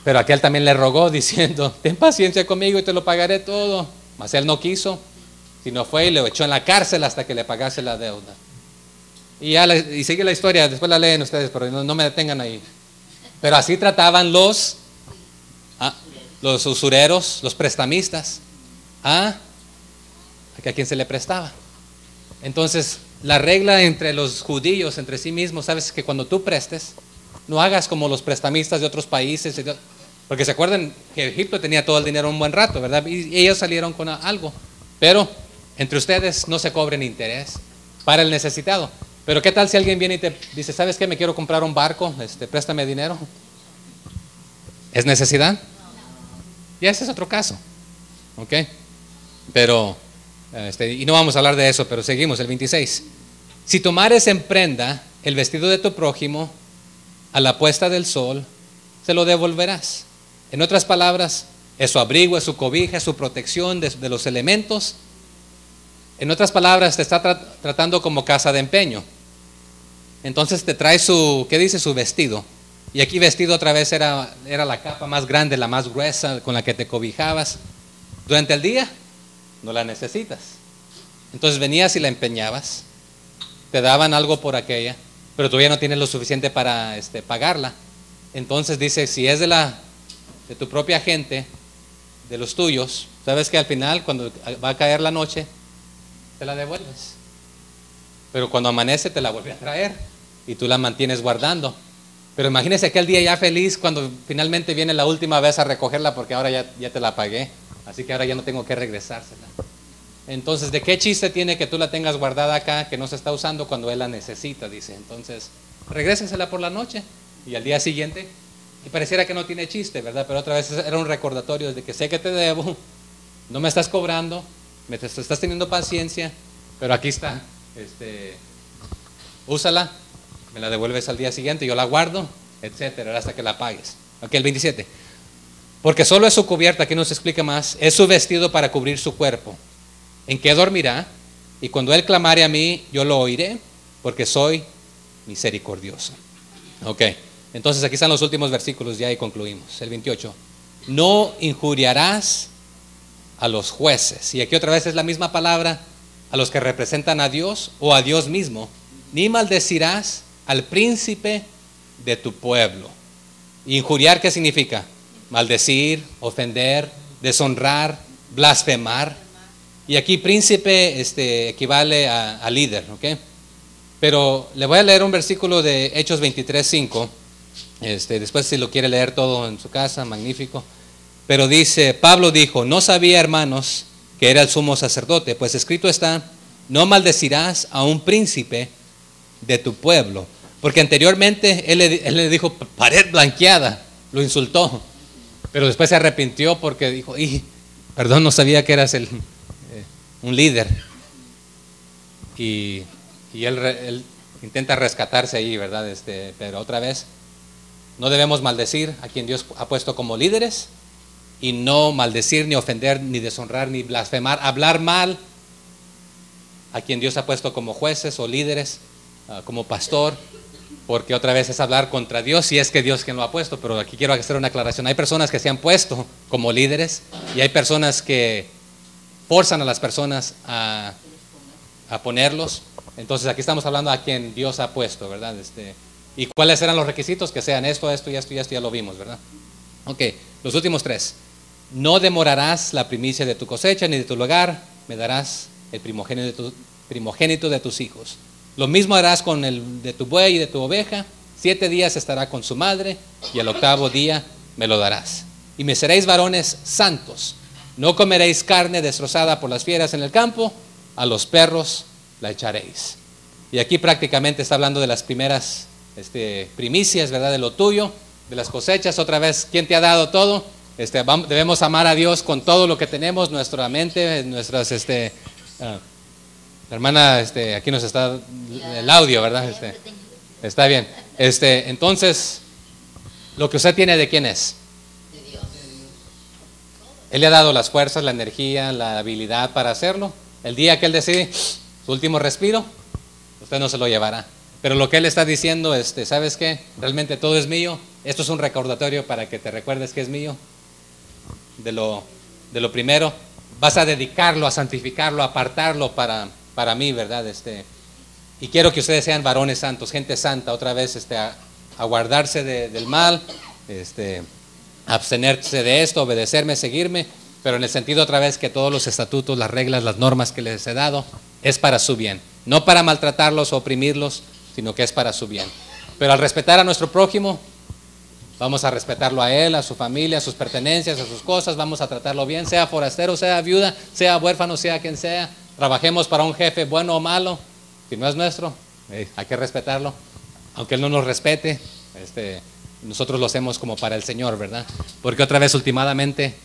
Speaker 2: Pero aquel también le rogó diciendo, ten paciencia conmigo y te lo pagaré todo. Mas él no quiso, sino fue y lo echó en la cárcel hasta que le pagase la deuda. Y sigue la historia, después la leen ustedes, pero no me detengan ahí. Pero así trataban los usureros, los prestamistas, a quien se le prestaba. Entonces, la regla entre los judíos, entre sí mismos, sabes que cuando tú prestes, no hagas como los prestamistas de otros países, porque se acuerdan que Egipto tenía todo el dinero un buen rato, ¿verdad? Y ellos salieron con algo. Pero entre ustedes no se cobren interés para el necesitado. Pero ¿qué tal si alguien viene y te dice, ¿sabes qué? Me quiero comprar un barco, préstame dinero. ¿Es necesidad? Y ese es otro caso. ¿Ok? Pero, y no vamos a hablar de eso, pero seguimos, el 26. Si tomares en prenda el vestido de tu prójimo a la puesta del sol, se lo devolverás. En otras palabras, es su abrigo, es su cobija, es su protección de los elementos. En otras palabras, te está tratando como casa de empeño. Entonces te trae ¿qué dice? Su vestido. Y aquí vestido otra vez era la capa más grande, la más gruesa, con la que te cobijabas. Durante el día no la necesitas. Entonces venías y la empeñabas. Te daban algo por aquella, pero todavía no tienes lo suficiente para pagarla. Entonces dice, si es de tu propia gente, de los tuyos, sabes que al final, cuando va a caer la noche, te la devuelves. Pero cuando amanece te la vuelve a traer y tú la mantienes guardando. Pero imagínese aquel día ya feliz cuando finalmente viene la última vez a recogerla, porque ahora ya te la pagué, así que ahora ya no tengo que regresársela. Entonces, ¿de qué chiste tiene que tú la tengas guardada acá, que no se está usando cuando él la necesita? Dice, entonces, regrésesela por la noche y al día siguiente, y pareciera que no tiene chiste, ¿verdad? Pero otra vez era un recordatorio de que sé que te debo, no me estás cobrando, estás teniendo paciencia, pero aquí está, úsala, me la devuelves al día siguiente, yo la guardo, etcétera, hasta que la pagues. Ok, el 27. Porque solo es su cubierta, aquí nos explica más, es su vestido para cubrir su cuerpo. ¿En qué dormirá? Y cuando él clamare a mí, yo lo oiré, porque soy misericordioso. Ok, entonces aquí están los últimos versículos ya y concluimos. El 28. No injuriarás a los jueces. Y aquí otra vez es la misma palabra, a los que representan a Dios o a Dios mismo. Ni maldecirás al príncipe de tu pueblo. Injuriar, ¿qué significa? Maldecir, ofender, deshonrar, blasfemar. Y aquí príncipe equivale a líder, ¿ok? Pero le voy a leer un versículo de Hechos 23:5. Después si lo quiere leer todo en su casa, magnífico. Pero dice, Pablo dijo, no sabía, hermanos, que era el sumo sacerdote, pues escrito está, no maldecirás a un príncipe de tu pueblo. Porque anteriormente él le dijo pared blanqueada, lo insultó, pero después se arrepintió porque dijo, perdón, no sabía que eras un líder. Y él intenta rescatarse ahí, ¿verdad? Pero otra vez, no debemos maldecir a quien Dios ha puesto como líderes, y no maldecir, ni ofender, ni deshonrar, ni blasfemar, hablar mal a quien Dios ha puesto como jueces o líderes, como pastor, porque otra vez es hablar contra Dios, si es que Dios quien lo ha puesto. Pero aquí quiero hacer una aclaración, hay personas que se han puesto como líderes y hay personas que forzan a las personas a ponerlos. Entonces aquí estamos hablando a quien Dios ha puesto, ¿verdad? ¿Y cuáles eran los requisitos? Que sean esto, ya lo vimos, ¿verdad? Ok, los últimos 3. No demorarás la primicia de tu cosecha ni de tu lugar, me darás el primogénito de tus hijos. Lo mismo harás con el de tu buey y de tu oveja. 7 días estará con su madre y al 8º día me lo darás. Y me seréis varones santos. No comeréis carne destrozada por las fieras en el campo, a los perros la echaréis. Y aquí prácticamente está hablando de las primeras primicias, ¿verdad? De lo tuyo, de las cosechas. Otra vez, ¿quién te ha dado todo? Debemos amar a Dios con todo lo que tenemos, nuestra mente, nuestras, la hermana, aquí nos está el audio, ¿verdad? Está bien. Entonces, lo que usted tiene, ¿de quién es? Él le ha dado las fuerzas, la energía, la habilidad para hacerlo. El día que Él decide su último respiro, usted no se lo llevará. Pero lo que Él está diciendo, ¿sabes qué? Realmente todo es mío. Esto es un recordatorio para que te recuerdes que es mío. De lo primero, vas a dedicarlo, a santificarlo, a apartarlo para mí, ¿verdad? Y quiero que ustedes sean varones santos, gente santa, otra vez a guardarse del mal, abstenerse de esto, obedecerme, seguirme, pero en el sentido otra vez que todos los estatutos, las reglas, las normas que les he dado es para su bien, no para maltratarlos o oprimirlos, sino que es para su bien. Pero al respetar a nuestro prójimo, vamos a respetarlo a él, a su familia, a sus pertenencias, a sus cosas, vamos a tratarlo bien, sea forastero, sea viuda, sea huérfano, sea quien sea. Trabajemos para un jefe bueno o malo, si no es nuestro, hay que respetarlo, aunque él no nos respete, nosotros lo hacemos como para el Señor, ¿verdad? Porque otra vez, últimamente,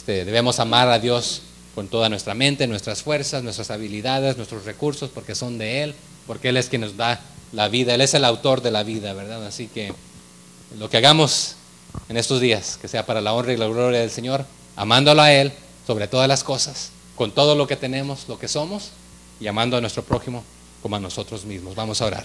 Speaker 2: debemos amar a Dios con toda nuestra mente, nuestras fuerzas, nuestras habilidades, nuestros recursos, porque son de Él, porque Él es quien nos da la vida, Él es el autor de la vida, ¿verdad? Así que lo que hagamos en estos días, que sea para la honra y la gloria del Señor, amándolo a Él sobre todas las cosas, con todo lo que tenemos, lo que somos, y amando a nuestro prójimo como a nosotros mismos. Vamos a orar.